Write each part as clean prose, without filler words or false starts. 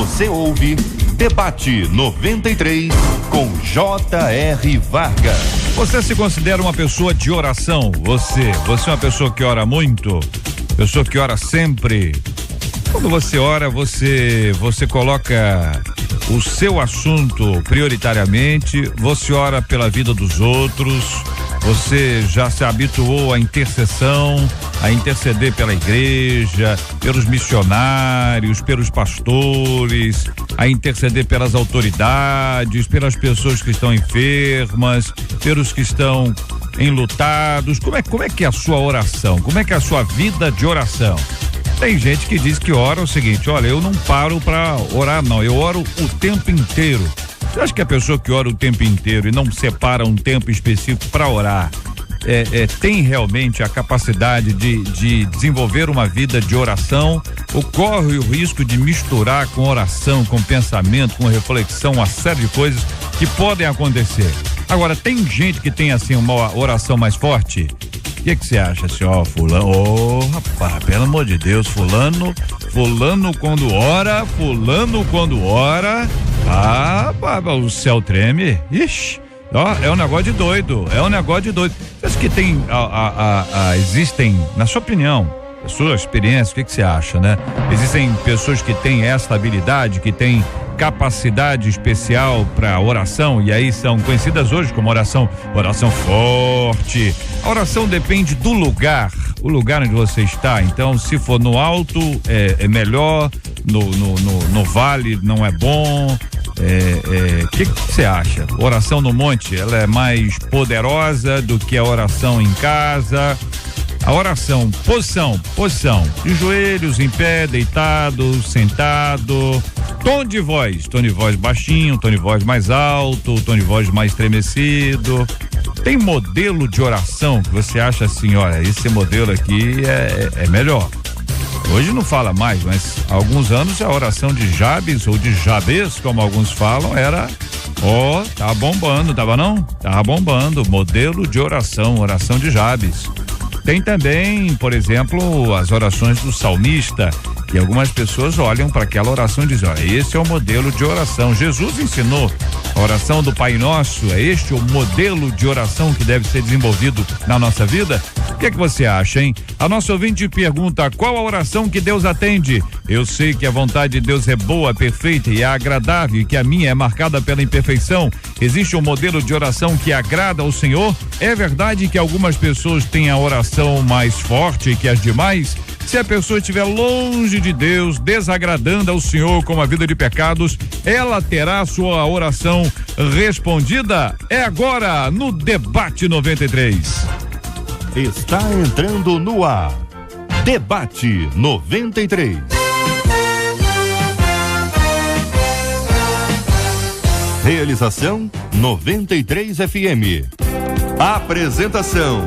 Você ouve Debate 93 com J.R. Vargas. Você se considera uma pessoa de oração? Você é uma pessoa que ora muito? Pessoa que ora sempre? Quando você ora, você coloca o seu assunto prioritariamente, você ora pela vida dos outros, você já se habituou à intercessão, a interceder pela igreja, pelos missionários, pelos pastores, a interceder pelas autoridades, pelas pessoas que estão enfermas, pelos que estão enlutados. Como é que é a sua oração? Como é que é a sua vida de oração? Tem gente que diz que ora o seguinte: olha, eu não paro para orar, não, eu oro o tempo inteiro. Você acha que a pessoa que ora o tempo inteiro e não separa um tempo específico para orar tem realmente a capacidade de desenvolver uma vida de oração, ou corre o risco de misturar com oração, com pensamento, com reflexão, uma série de coisas que podem acontecer? Agora, tem gente que tem assim uma oração mais forte. O que você acha, assim, fulano, rapaz, pelo amor de Deus, fulano quando ora, o céu treme, ixi, é um negócio de doido, Você acha que tem, existem, na sua opinião, a sua experiência, o que você acha, né? Existem pessoas que têm essa habilidade, que têm capacidade especial para oração, e aí são conhecidas hoje como oração forte. A oração depende do lugar, o lugar onde você está. Então, se for no alto, é melhor, no vale não é bom. O que você acha? Oração no monte, ela é mais poderosa do que a oração em casa? A oração, posição, de joelhos, em pé, deitado, sentado, tom de voz baixinho, tom de voz mais alto, tom de voz mais estremecido. Tem modelo de oração que você acha assim, olha, esse modelo aqui é melhor? Hoje não fala mais, mas há alguns anos a oração de Jabes ou de Jabes, como alguns falam, era, tá bombando, tava bombando, modelo de oração de Jabes. Tem também, por exemplo, as orações do salmista, que algumas pessoas olham para aquela oração e dizem, esse é o modelo de oração. Jesus ensinou a oração do Pai Nosso, é este o modelo de oração que deve ser desenvolvido na nossa vida? O que você acha, hein? A nossa ouvinte pergunta, qual a oração que Deus atende? Eu sei que a vontade de Deus é boa, perfeita e é agradável, e que a minha é marcada pela imperfeição. Existe um modelo de oração que agrada ao Senhor? É verdade que algumas pessoas têm a oração mais forte que as demais? Se a pessoa estiver longe de Deus, desagradando ao Senhor com a vida de pecados, ela terá a sua oração respondida? É agora no Debate 93. Está entrando no ar. Debate 93. Realização 93 FM. Apresentação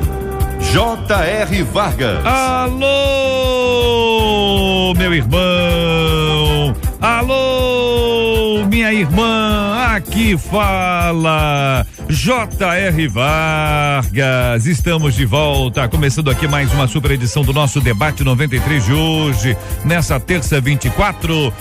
J.R. Vargas. Alô, meu irmão. Alô, minha irmã. Aqui fala J.R. Vargas. Estamos de volta, começando aqui mais uma super edição do nosso Debate 93 de hoje, nessa terça 24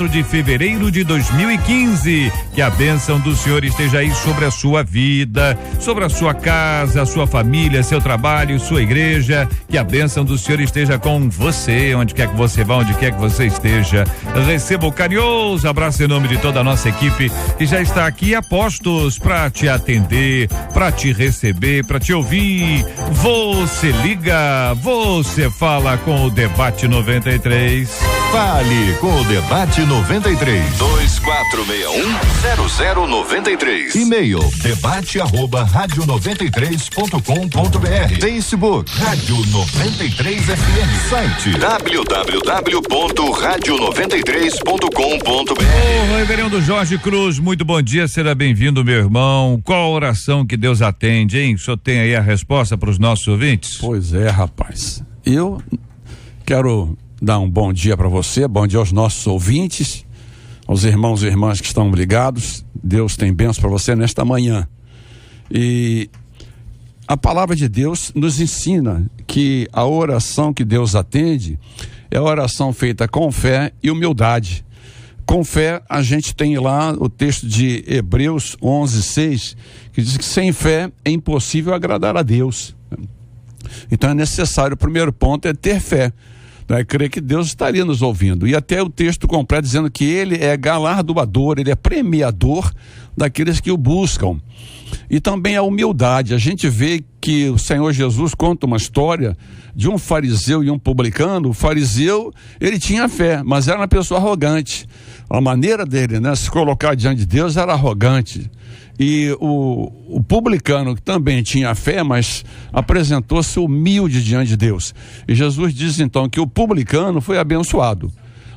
de fevereiro de 2015. Que a bênção do Senhor esteja aí sobre a sua vida, sobre a sua casa, a sua família, seu trabalho, sua igreja. Que a bênção do Senhor esteja com você, onde quer que você vá, onde quer que você esteja. Receba o carinhoso abraço em nome de toda a nossa equipe que já está aqui a postos para te atender, para te receber, para te ouvir. Você liga, você fala com o Debate 93. Fale com o Debate 93. 2461-0093. E-mail debate@radio93.com.br. Facebook Rádio 93 FM. Site www.radio93.com.br. Ô, reverendo Jorge Cruz, muito bom dia, seja bem-vindo, meu irmão. Qual a oração que Deus atende, hein? O senhor tem aí a resposta para os nossos ouvintes? Pois é, rapaz. Eu quero dar um bom dia para você, bom dia aos nossos ouvintes, aos irmãos e irmãs que estão ligados. Deus tem bênção para você nesta manhã. E a palavra de Deus nos ensina que a oração que Deus atende é a oração feita com fé e humildade. com fé, a gente tem lá o texto de Hebreus 11:6, que diz que sem fé é impossível agradar a Deus. Então é necessário, o primeiro ponto é ter fé, né? Crer que Deus estaria nos ouvindo. E até o texto completo dizendo que ele é galardoador, ele é premiador daqueles que o buscam. E também a humildade. A gente vê que o Senhor Jesus conta uma história de um fariseu e um publicano. O fariseu, ele tinha fé, mas era uma pessoa arrogante. A maneira dele, né, se colocar diante de Deus era arrogante. E o publicano, que também tinha fé, mas apresentou-se humilde diante de Deus. E Jesus diz então que o publicano foi abençoado,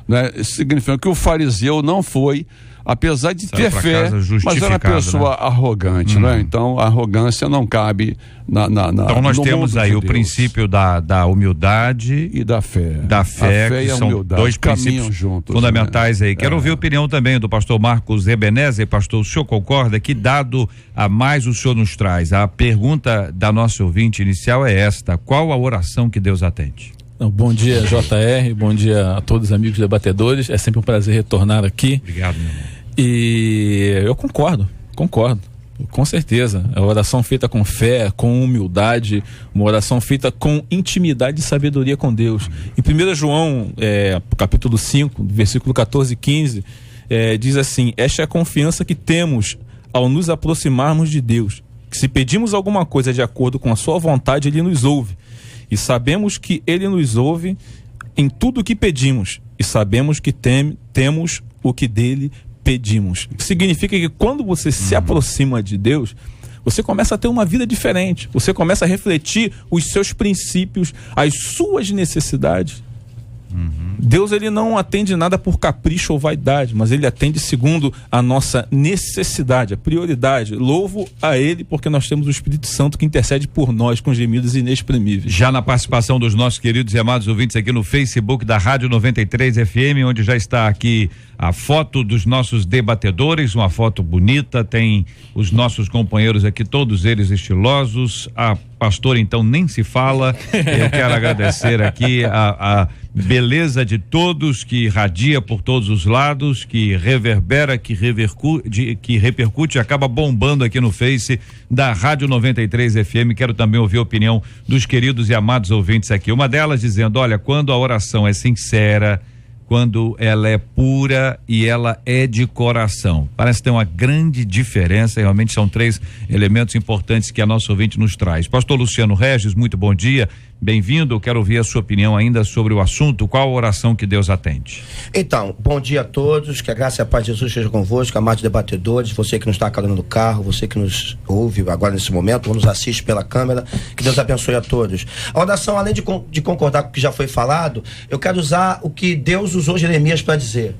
né? Isso significa que o fariseu não foi, apesar de ter fé, mas era uma pessoa, né, arrogante, né? Então a arrogância não cabe então nós temos aí o princípio da humildade e da fé. Da fé, que e a são dois princípios juntos, fundamentais, né? Aí. Quero ouvir a opinião também do pastor Marcos Ebenezer. Pastor, o senhor concorda? Que dado a mais o senhor nos traz? A pergunta da nossa ouvinte inicial é esta: qual a oração que Deus atende? Bom dia, JR, bom dia a todos os amigos debatedores, é sempre um prazer retornar aqui. Obrigado, meu irmão. E eu concordo, com certeza. A oração feita com fé, com humildade, uma oração feita com intimidade e sabedoria com Deus. Em 1 João, capítulo 5, versículo 14 e 15, diz assim: esta é a confiança que temos ao nos aproximarmos de Deus, que se pedimos alguma coisa de acordo com a sua vontade, Ele nos ouve. E sabemos que Ele nos ouve em tudo o que pedimos. E sabemos que temos o que dele pedimos. Significa que quando você se aproxima de Deus, você começa a ter uma vida diferente. Você começa a refletir os seus princípios, as suas necessidades. Deus, ele não atende nada por capricho ou vaidade, mas ele atende segundo a nossa necessidade, a prioridade. Louvo a ele porque nós temos o Espírito Santo que intercede por nós com gemidos inexprimíveis. Já na participação dos nossos queridos e amados ouvintes aqui no Facebook da Rádio 93 FM, onde já está aqui a foto dos nossos debatedores, uma foto bonita, tem os nossos companheiros aqui, todos eles estilosos. A pastora então nem se fala. Eu quero agradecer aqui a beleza de todos, que irradia por todos os lados, que reverbera, que repercute e acaba bombando aqui no Face da Rádio 93 FM. Quero também ouvir a opinião dos queridos e amados ouvintes aqui. Uma delas dizendo: olha, quando a oração é sincera, quando ela é pura e ela é de coração. Parece ter uma grande diferença, realmente são 3 elementos importantes que a nossa ouvinte nos traz. Pastor Luciano Regis, muito bom dia, bem-vindo. Eu quero ouvir a sua opinião ainda sobre o assunto. Qual a oração que Deus atende? Então, bom dia a todos, que a graça e a paz de Jesus seja convosco, amados debatedores, você que nos está calando no carro, você que nos ouve agora nesse momento, ou nos assiste pela câmera, que Deus abençoe a todos. A oração, além de concordar com o que já foi falado, eu quero usar o que Deus usou Jeremias para dizer.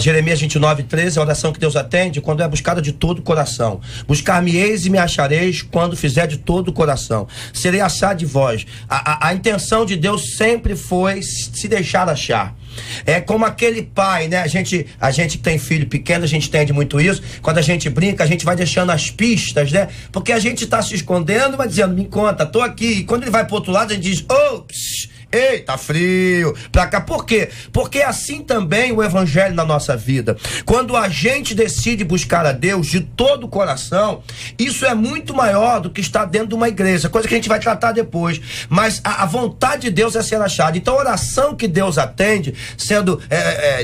Jeremias 29:13, a oração que Deus atende quando é buscada de todo o coração. Buscar-me-eis e me achareis quando fizer de todo o coração. Serei achado de vós. A intenção de Deus sempre foi se deixar achar. É como aquele pai, né? A gente que tem filho pequeno, a gente entende muito isso. Quando a gente brinca, a gente vai deixando as pistas, né? Porque a gente está se escondendo, vai dizendo: me conta, tô aqui. E quando ele vai pro outro lado, a gente diz: ops, ei, tá frio, pra cá. Por quê? Porque é assim também o evangelho na nossa vida. Quando a gente decide buscar a Deus de todo o coração, isso é muito maior do que estar dentro de uma igreja, coisa que a gente vai tratar depois. Mas a vontade de Deus é ser achada. Então a oração que Deus atende, sendo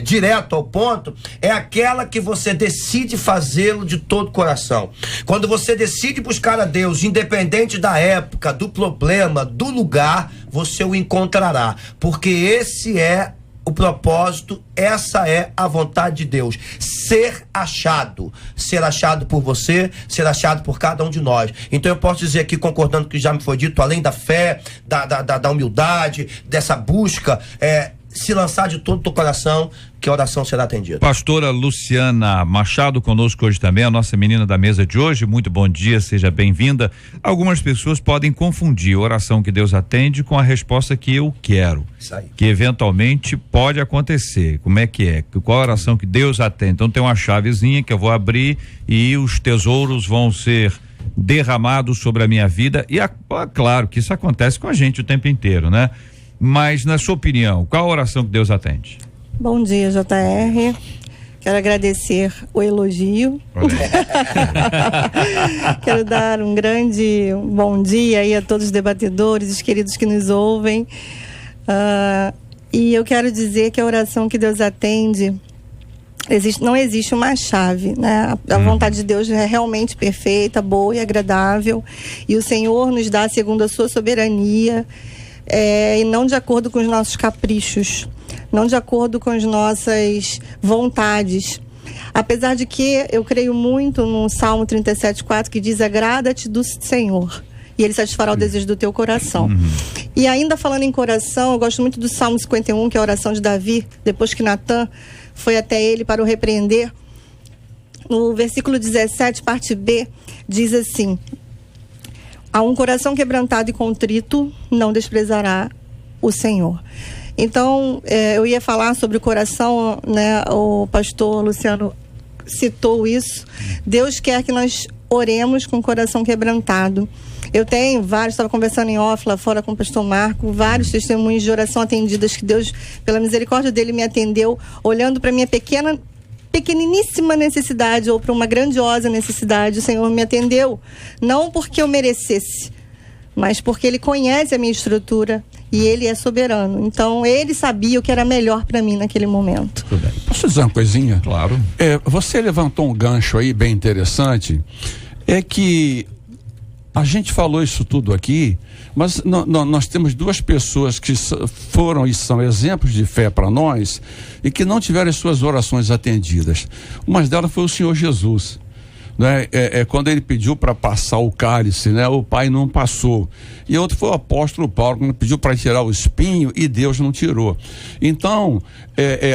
direto ao ponto, é aquela que você decide fazê-lo de todo o coração. Quando você decide buscar a Deus, independente da época, do problema, do lugar, você o encontrará, porque esse é o propósito, essa é a vontade de Deus, ser achado por você, ser achado por cada um de nós. Então eu posso dizer aqui, concordando com o que já me foi dito, além da fé, da humildade, dessa busca, se lançar de todo o teu coração, que a oração será atendida. Pastora Luciana Machado conosco hoje também, a nossa menina da mesa de hoje. Muito bom dia, seja bem-vinda. Algumas pessoas podem confundir a oração que Deus atende com a resposta que eu quero. Isso aí. Que eventualmente pode acontecer. Como é que é? Qual a oração que Deus atende? Então tem uma chavezinha que eu vou abrir e os tesouros vão ser derramados sobre a minha vida. E claro que isso acontece com a gente o tempo inteiro, né? Mas, na sua opinião, qual a oração que Deus atende? Bom dia, JR. Quero agradecer o elogio. Quero dar um bom dia aí a todos os debatedores, os queridos que nos ouvem. E eu quero dizer que a oração que Deus atende, não existe uma chave, né? A vontade de Deus é realmente perfeita, boa e agradável. E o Senhor nos dá segundo a sua soberania, e não de acordo com os nossos caprichos, não de acordo com as nossas vontades. Apesar de que eu creio muito no Salmo 37:4, que diz: agrada-te do Senhor, e Ele satisfará o desejo do teu coração. E ainda falando em coração, eu gosto muito do Salmo 51, que é a oração de Davi, depois que Natã foi até ele para o repreender. No versículo 17, parte B, diz assim: a um coração quebrantado e contrito não desprezará o Senhor. Então, eu ia falar sobre o coração, né? O pastor Luciano citou isso. Deus quer que nós oremos com o coração quebrantado. Eu tenho vários, estava conversando em off lá fora com o pastor Marco, vários testemunhos de oração atendidas, que Deus, pela misericórdia dele, me atendeu, olhando para minha pequeniníssima necessidade, ou para uma grandiosa necessidade. O Senhor me atendeu, não porque eu merecesse, mas porque Ele conhece a minha estrutura e Ele é soberano. Então, Ele sabia o que era melhor para mim naquele momento. Posso dizer uma coisinha? Claro. Você levantou um gancho aí bem interessante, é que a gente falou isso tudo aqui, mas nós temos duas pessoas que foram e são exemplos de fé para nós e que não tiveram as suas orações atendidas. Uma delas foi o Senhor Jesus, né? Quando ele pediu para passar o cálice, né? O Pai não passou. E outro foi o apóstolo Paulo, quando pediu para tirar o espinho e Deus não tirou. Então,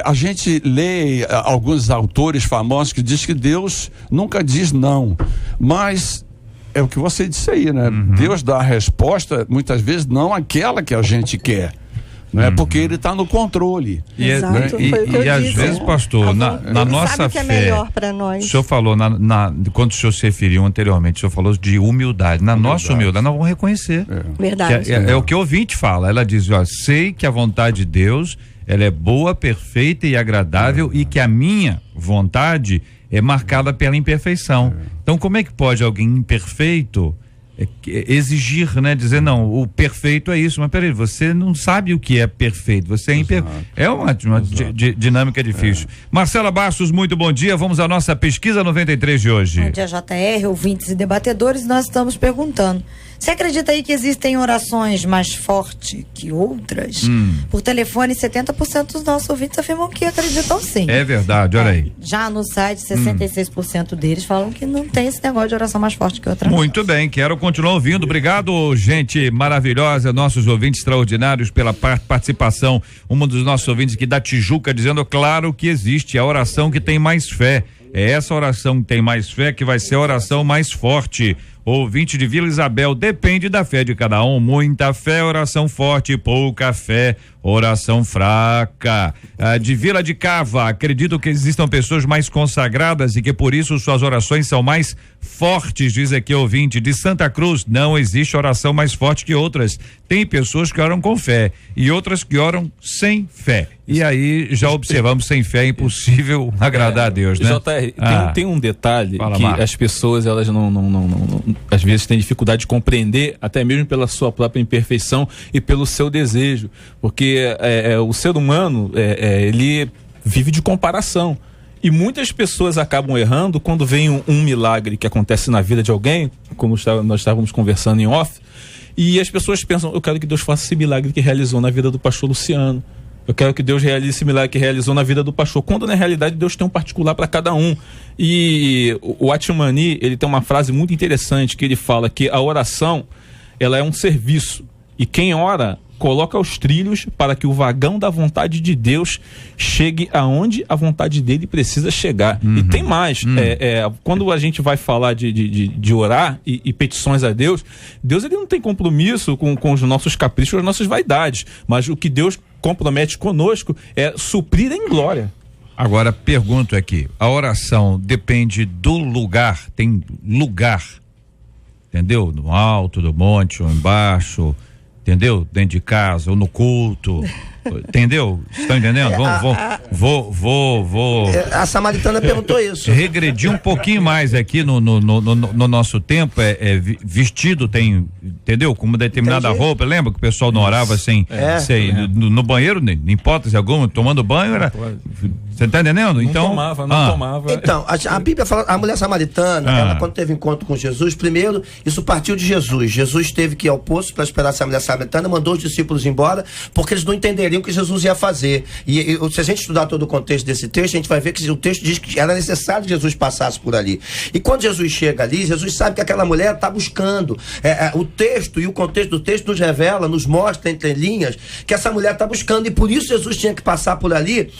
a gente lê alguns autores famosos que dizem que Deus nunca diz não, mas é o que você disse aí, né? Deus dá a resposta, muitas vezes, não aquela que a gente quer, né? Porque Ele está no controle. Exato, e às vezes, pastor, na nossa sabe que fé, é melhor para nós. O senhor falou, quando o senhor se referiu anteriormente, o senhor falou de humildade. Na nossa humildade, nós vamos reconhecer. Verdade. É o que o ouvinte fala. Ela diz: ó, sei que a vontade de Deus, ela é boa, perfeita e agradável, e que a minha vontade é marcada pela imperfeição. Então, como é que pode alguém imperfeito exigir, né? Dizer, não, o perfeito é isso, mas peraí, você não sabe o que é perfeito, você é imperfeito. É uma dinâmica difícil. Marcela Bastos, muito bom dia, vamos à nossa pesquisa 93 de hoje. Bom dia, JR, ouvintes e debatedores. Nós estamos perguntando: você acredita aí que existem orações mais fortes que outras? Por telefone, 70% dos nossos ouvintes afirmam que acreditam sim. É verdade, olha aí. Já no site, 66% deles falam que não tem esse negócio de oração mais forte que outra. Muito bem, quero continuar ouvindo. Obrigado, gente maravilhosa, nossos ouvintes extraordinários, pela participação. Um dos nossos ouvintes aqui da Tijuca dizendo: claro que existe a oração que tem mais fé. É essa oração que tem mais fé que vai ser a oração mais forte. Ouvinte de Vila Isabel, depende da fé de cada um. Muita fé, oração forte; pouca fé, oração fraca. De Vila de Cava, acredito que existam pessoas mais consagradas e que por isso suas orações são mais fortes, diz aqui ouvinte. De Santa Cruz, não existe oração mais forte que outras. Tem pessoas que oram com fé e outras que oram sem fé. E aí já observamos, sem fé é impossível agradar a Deus, né? JR, tem um detalhe que as pessoas, elas não às vezes têm dificuldade de compreender, até mesmo pela sua própria imperfeição e pelo seu desejo, porque o ser humano, ele vive de comparação. E muitas pessoas acabam errando quando vem um milagre que acontece na vida de alguém, como nós estávamos conversando em off, e as pessoas pensam: eu quero que Deus faça esse milagre que realizou na vida do pastor Luciano. Eu quero que Deus realize esse milagre que realizou na vida do pastor, quando na realidade Deus tem um particular para cada um. E o Atmani, ele tem uma frase muito interessante, que ele fala que a oração, ela é um serviço, e quem ora coloca os trilhos para que o vagão da vontade de Deus chegue aonde a vontade dele precisa chegar. E tem mais, quando a gente vai falar de orar e petições a Deus, ele não tem compromisso com os nossos caprichos, as nossas vaidades, mas o que Deus compromete conosco é suprir em glória. Agora, pergunto aqui, a oração depende do lugar, tem lugar, entendeu? No alto do monte ou embaixo, entendeu? Dentro de casa ou no culto. Entendeu? Estão entendendo? Vou. A samaritana perguntou isso. Regredir um pouquinho mais aqui no nosso tempo, vestido tem, entendeu? Com uma determinada roupa, lembra que o pessoal não orava sem no banheiro, nem hipótese alguma, tomando banho, era. Você tá entendendo? Então. Não tomava. Então, a Bíblia fala, a mulher samaritana, ela quando teve encontro com Jesus, primeiro, isso partiu de Jesus. Jesus teve que ir ao poço para esperar essa mulher samaritana, mandou os discípulos embora, porque eles não entenderiam o que Jesus ia fazer. E se a gente estudar todo o contexto desse texto, a gente vai ver que o texto diz que era necessário que Jesus passasse por ali. E quando Jesus chega ali, Jesus sabe que aquela mulher está buscando. O texto e o contexto do texto nos revela, nos mostra entre linhas, que essa mulher está buscando, e por isso Jesus tinha que passar por ali,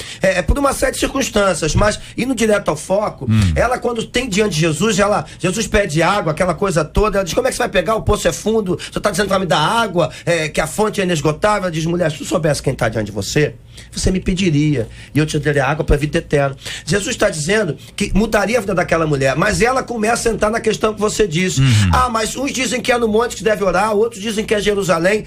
por uma série de circunstâncias, mas indo direto ao foco, ela quando tem diante de Jesus, Jesus pede água, aquela coisa toda, ela diz: como é que você vai pegar? O poço é fundo, você está dizendo que vai me dar água, que a fonte é inesgotável. Ela diz: mulher, se tu soubesse quem está diante de você, você me pediria, e eu te daria água para a vida eterna. Jesus está dizendo que mudaria a vida daquela mulher, mas ela começa a entrar na questão que você disse. Mas uns dizem que é no monte que deve orar, outros dizem que é Jerusalém.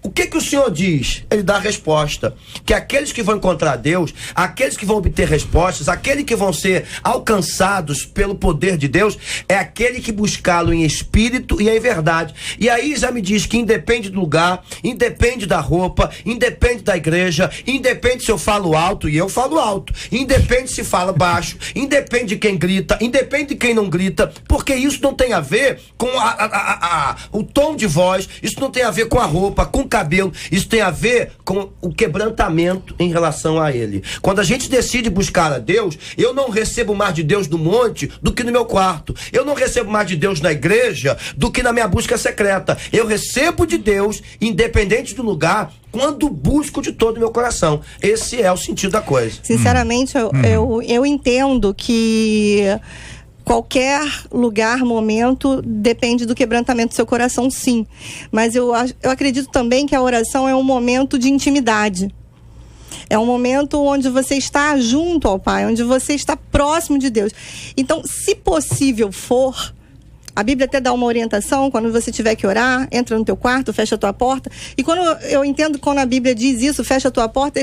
O que o Senhor diz? Ele dá a resposta. Que aqueles que vão encontrar Deus, aqueles que vão obter respostas, aqueles que vão ser alcançados pelo poder de Deus, é aquele que buscá-lo em espírito e em verdade. E aí já me diz que independe do lugar, independe da roupa, independe da igreja, independe se eu falo alto, e eu falo alto, independe se fala baixo, independe de quem grita, independe de quem não grita, porque isso não tem a ver com o tom de voz, isso não tem a ver com a roupa, com o cabelo, isso tem a ver com o quebrantamento em relação a ele. Quando a gente decide buscar a Deus, eu não recebo mais de Deus no monte do que no meu quarto, eu não recebo mais de Deus na igreja do que na minha busca secreta. Eu recebo de Deus, independente do lugar, quando busco de todo o meu coração. Esse é o sentido da coisa. Sinceramente, eu entendo que qualquer lugar, momento, depende do quebrantamento do seu coração, sim. Mas eu acredito também que a oração é um momento de intimidade. É um momento onde você está junto ao Pai, onde você está próximo de Deus. Então, se possível for, a Bíblia até dá uma orientação: quando você tiver que orar, entra no teu quarto, fecha a tua porta. E quando eu entendo, quando a Bíblia diz isso, fecha a tua porta,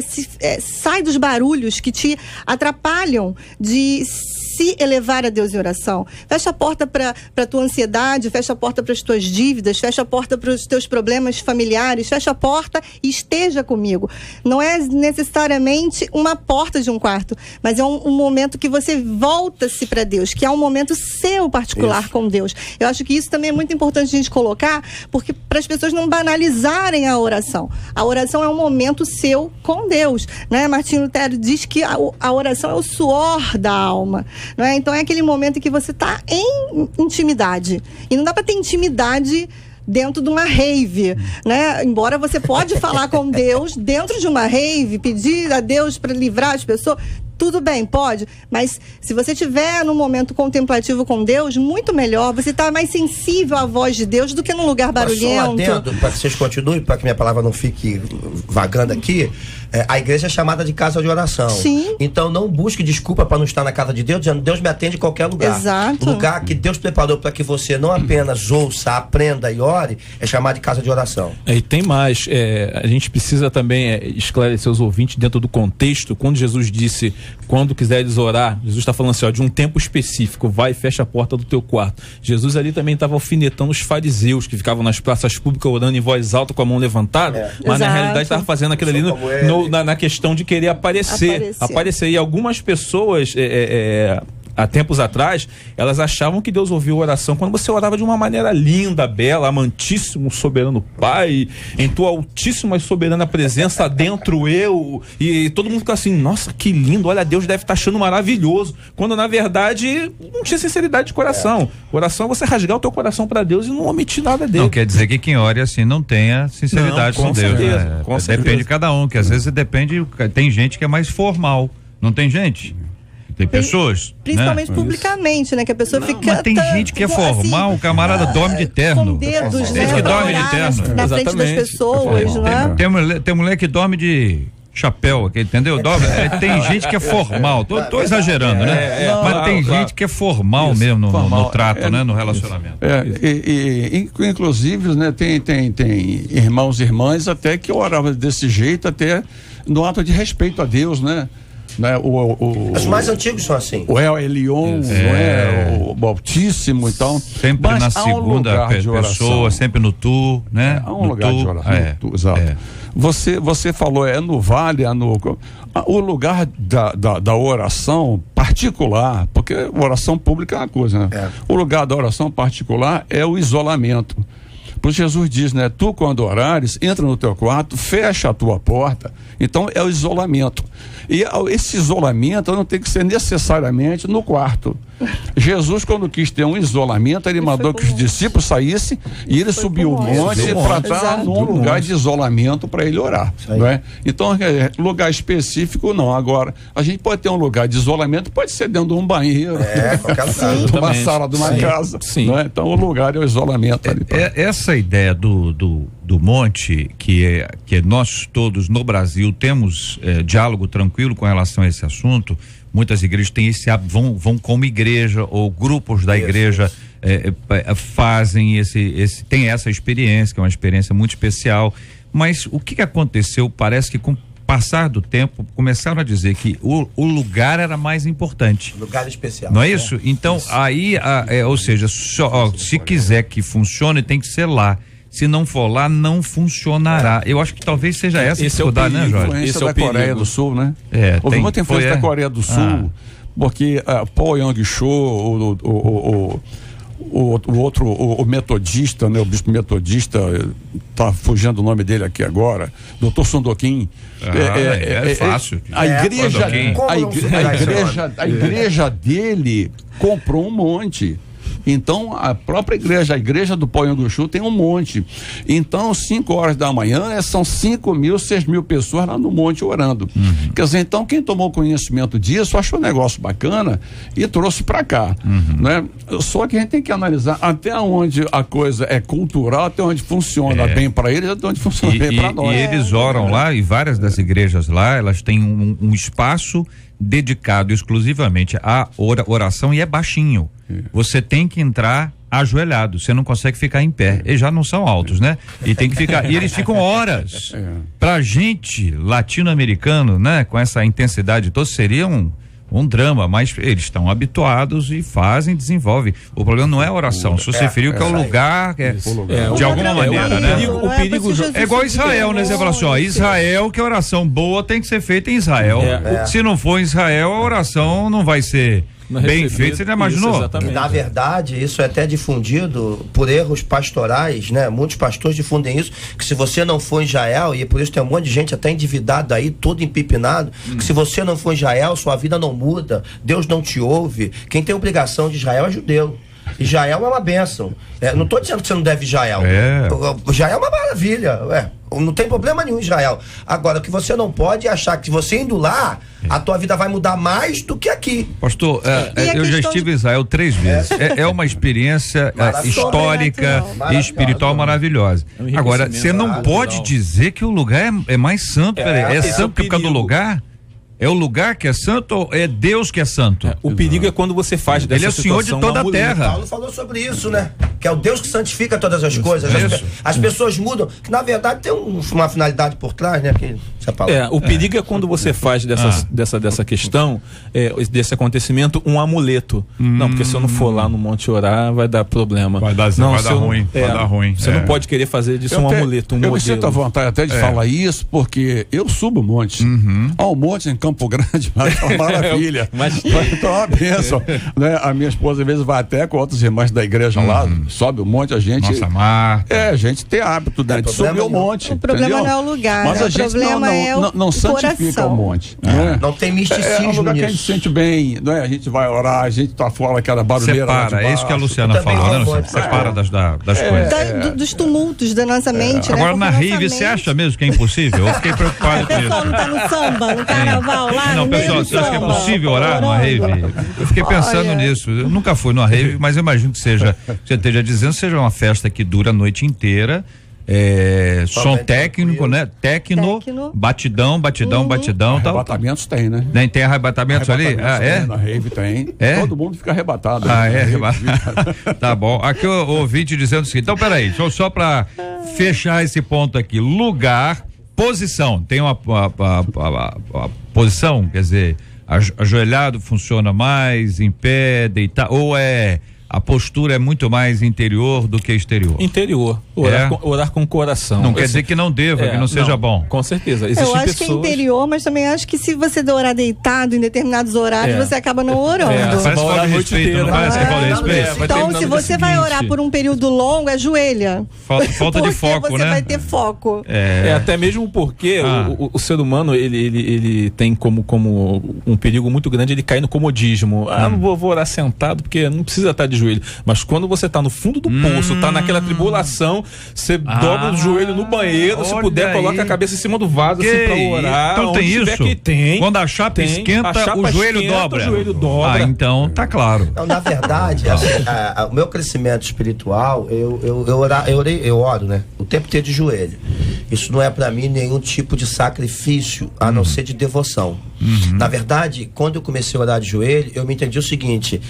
sai dos barulhos que te atrapalham de se elevar a Deus em oração. Fecha a porta para a tua ansiedade, fecha a porta para as tuas dívidas, fecha a porta para os teus problemas familiares, fecha a porta e esteja comigo. Não é necessariamente uma porta de um quarto, mas é um momento que você volta-se para Deus, que é um momento seu particular com Deus. Eu acho que isso também é muito importante a gente colocar, porque para as pessoas não banalizarem a oração. A oração é um momento seu com Deus, né? Martinho Lutero diz que a oração é o suor da alma, não é? Então é aquele momento em que você está em intimidade. E não dá para ter intimidade dentro de uma rave, né? Embora você pode falar com Deus dentro de uma rave, pedir a Deus para livrar as pessoas, tudo bem, pode, mas se você estiver num momento contemplativo com Deus, muito melhor, você está mais sensível à voz de Deus do que num lugar barulhento. Para que vocês continuem, para que minha palavra não fique vagando aqui, a igreja é chamada de casa de oração. Sim. Então não busque desculpa para não estar na casa de Deus, dizendo: Deus me atende em qualquer lugar. Exato. O lugar que Deus preparou para que você não apenas ouça, aprenda e ore, é chamado de casa de oração. E tem mais, a gente precisa também esclarecer os ouvintes dentro do contexto. Quando Jesus disse: quando quiseres orar, Jesus está falando assim, de um tempo específico, vai e fecha a porta do teu quarto. Jesus ali também estava alfinetando os fariseus que ficavam nas praças públicas orando em voz alta com a mão levantada, mas na realidade estava fazendo aquilo ali na questão de querer aparecer. E algumas pessoas há tempos atrás, elas achavam que Deus ouvia a oração quando você orava de uma maneira linda, bela, amantíssimo, soberano Pai, em tua altíssima e soberana presença dentro eu, e todo mundo fica assim: nossa, que lindo, olha, Deus deve estar achando maravilhoso, quando na verdade não tinha sinceridade de coração. Oração é você rasgar o teu coração para Deus e não omitir nada dele. Não quer dizer que quem ore assim não tenha sinceridade com Deus, certeza, né? Com Depende certeza. de cada um, que às vezes tem gente que é mais formal, não tem gente? Tem pessoas, principalmente né? publicamente, né? Que a pessoa Não, fica. mas tem gente que é formal, o camarada dorme de terno. Com dedos, Tem né? gente que pra dorme de olhar terno. na frente das Exatamente. pessoas, né? Tem mulher que dorme de chapéu, entendeu? Tem gente que é formal. Tô exagerando, né? Mas tem gente que é formal mesmo no trato, né? No relacionamento. Inclusive, né, tem irmãos e irmãs até que orava desse jeito, até no ato de respeito a Deus, né? Os mais antigos são assim. O El Elyon, não é? O Altíssimo, então. Sempre na segunda pessoa, sempre no tu, né? Há um lugar de oração. Exato. Você falou, no vale, o lugar da oração particular, porque oração pública é uma coisa, né? O lugar da oração particular é o isolamento. Por Jesus diz, né? Tu quando orares, entra no teu quarto, fecha a tua porta. Então é o isolamento. E esse isolamento não tem que ser necessariamente no quarto. Jesus, quando quis ter um isolamento, ele mandou que os discípulos saíssem e ele subiu o monte para estar num lugar de isolamento para ele orar. Não é? Então, lugar específico não. Agora, a gente pode ter um lugar de isolamento, pode ser dentro de um banheiro, qualquer lugar. de uma sala de uma casa. Não é? Então, o lugar é o isolamento. Essa ideia do monte, que nós todos no Brasil temos diálogo tranquilo com relação a esse assunto. Muitas igrejas têm vão como igreja ou grupos da igreja fazem tem essa experiência, que é uma experiência muito especial. Mas o que aconteceu? Parece que com o passar do tempo começaram a dizer que o lugar era mais importante. Lugar especial. Não é isso? Então, aí, ou seja, se quiser que funcione, tem que ser lá. Se não for lá, não funcionará. Eu acho que talvez seja essa dificuldade, né, Jorge? Esse é da Coreia do Sul, né? Houve muita influência da Coreia do Sul, porque Paul Yong-cho, o metodista, né? O bispo metodista, tá fugindo o nome dele aqui agora, Dr. Sundokin. É fácil. A igreja dele comprou um monte. Então, a própria igreja, a igreja do Paul Yong-cho tem um monte. Então, 5 horas da manhã, são 5.000, 6.000 pessoas lá no monte orando. Quer dizer, então, quem tomou conhecimento disso, achou um negócio bacana e trouxe para cá. Né? Só que a gente tem que analisar até onde a coisa é cultural, até onde funciona bem para eles, até onde funciona bem para nós. E eles oram lá, e várias das igrejas lá, elas têm um espaço dedicado exclusivamente à oração e é baixinho. Você tem que entrar ajoelhado, você não consegue ficar em pé. Eles já não são altos, né? E tem que ficar, e eles ficam horas. Pra gente latino-americano, né, com essa intensidade toda, seria um drama, mas eles estão habituados e desenvolvem. O problema não é a oração, se você referiu que é o lugar, de alguma maneira, né? O perigo é igual Israel, né? Você fala assim, Israel, que a oração boa tem que ser feita em Israel. Se não for em Israel, a oração não vai ser bem feita, você já imaginou? E, na verdade, isso é até difundido por erros pastorais, né? Muitos pastores difundem isso, que se você não for em Israel, e por isso tem um monte de gente até endividada aí, todo empipinado, que se você não for em Israel, sua vida não muda, Deus não te ouve. Quem tem obrigação de Israel é judeu. Israel é uma bênção. Não estou dizendo que você não deve Israel. Israel é uma maravilha. Não tem problema nenhum em Israel. Agora, o que você não pode é achar que você indo lá, a tua vida vai mudar mais do que aqui. Pastor, eu já estive em Israel 3 vezes. É uma experiência histórica e espiritual maravilhosa. Agora, você não pode dizer que o lugar é mais santo. É santo por causa do lugar? É o lugar que é santo ou é Deus que é santo? O perigo é quando você faz dessa situação. Ele é o Senhor de toda a terra. Paulo falou sobre isso, né? Que é o Deus que santifica todas as coisas. As pessoas mudam, que na verdade tem uma finalidade por trás, né? O perigo é quando você faz dessa questão, desse acontecimento, um amuleto. Não, porque se eu não for lá no monte orar, vai dar problema. Vai dar ruim. Você não pode querer fazer disso um amuleto, eu me sinto à vontade até de falar isso, porque eu subo o monte. Há um monte em Campo Grande, lá, é uma maravilha. Então, uma bênção. Né? A minha esposa, às vezes, vai até com outros irmãos da igreja lá, sobe um monte, a gente. Nossa, Marta. A gente tem hábito, né, de subir o monte. O problema não é o lugar, mas a gente não santifica o monte. Não tem misticismo. É um lugar que a gente sente bem, não é? A gente vai orar, a gente tá fora aquela barulheira. Separa, é isso que a Luciana falou, né, Luciana? Separa das coisas. Dos tumultos da nossa mente, né? Agora, na Rive, você acha mesmo que é impossível? Eu fiquei preocupado com isso. O pessoal não tá no samba, no carnaval, lá não, no pessoal, meio você acha que é possível orar numa rave? Eu fiquei pensando nisso. Eu nunca fui numa rave, mas eu imagino que seja, você esteja dizendo, seja uma festa que dura a noite inteira. Som técnico, né? Tecno, batidão. Arrebatamentos tem, né? Tem arrebatamentos ali? Na rave tem. Todo mundo fica arrebatado. Tá bom. Aqui o ouvinte dizendo o seguinte, então peraí, só pra fechar esse ponto aqui, lugar posição, tem a posição, quer dizer, ajoelhado funciona mais, em pé, deitar, ou a postura é muito mais interior do que exterior? Interior. Orar com o coração. Não quer dizer que não deva, que não seja bom. Com certeza. Eu acho que é interior, mas também acho que se você orar deitado em determinados horários, você acaba não orando. Parece falta de respeito, não parece que falta de respeito? Então, se você vai orar por um período longo, ajoelha. Falta de foco, você vai ter foco. Até mesmo porque o ser humano, ele tem como um perigo muito grande ele cair no comodismo. Vou orar sentado porque não precisa estar de joelho, mas quando você tá no fundo do poço, tá naquela tribulação, você dobra o joelho no banheiro, se puder, coloca a cabeça em cima do vaso assim pra orar. Então tem isso? Quando a chapa esquenta, o joelho dobra. Então tá claro. Não, na verdade, assim, o meu crescimento espiritual, eu oro, né? O tempo inteiro de joelho. Isso não é pra mim nenhum tipo de sacrifício, a não ser de devoção. Na verdade, quando eu comecei a orar de joelho, eu me entendi o seguinte,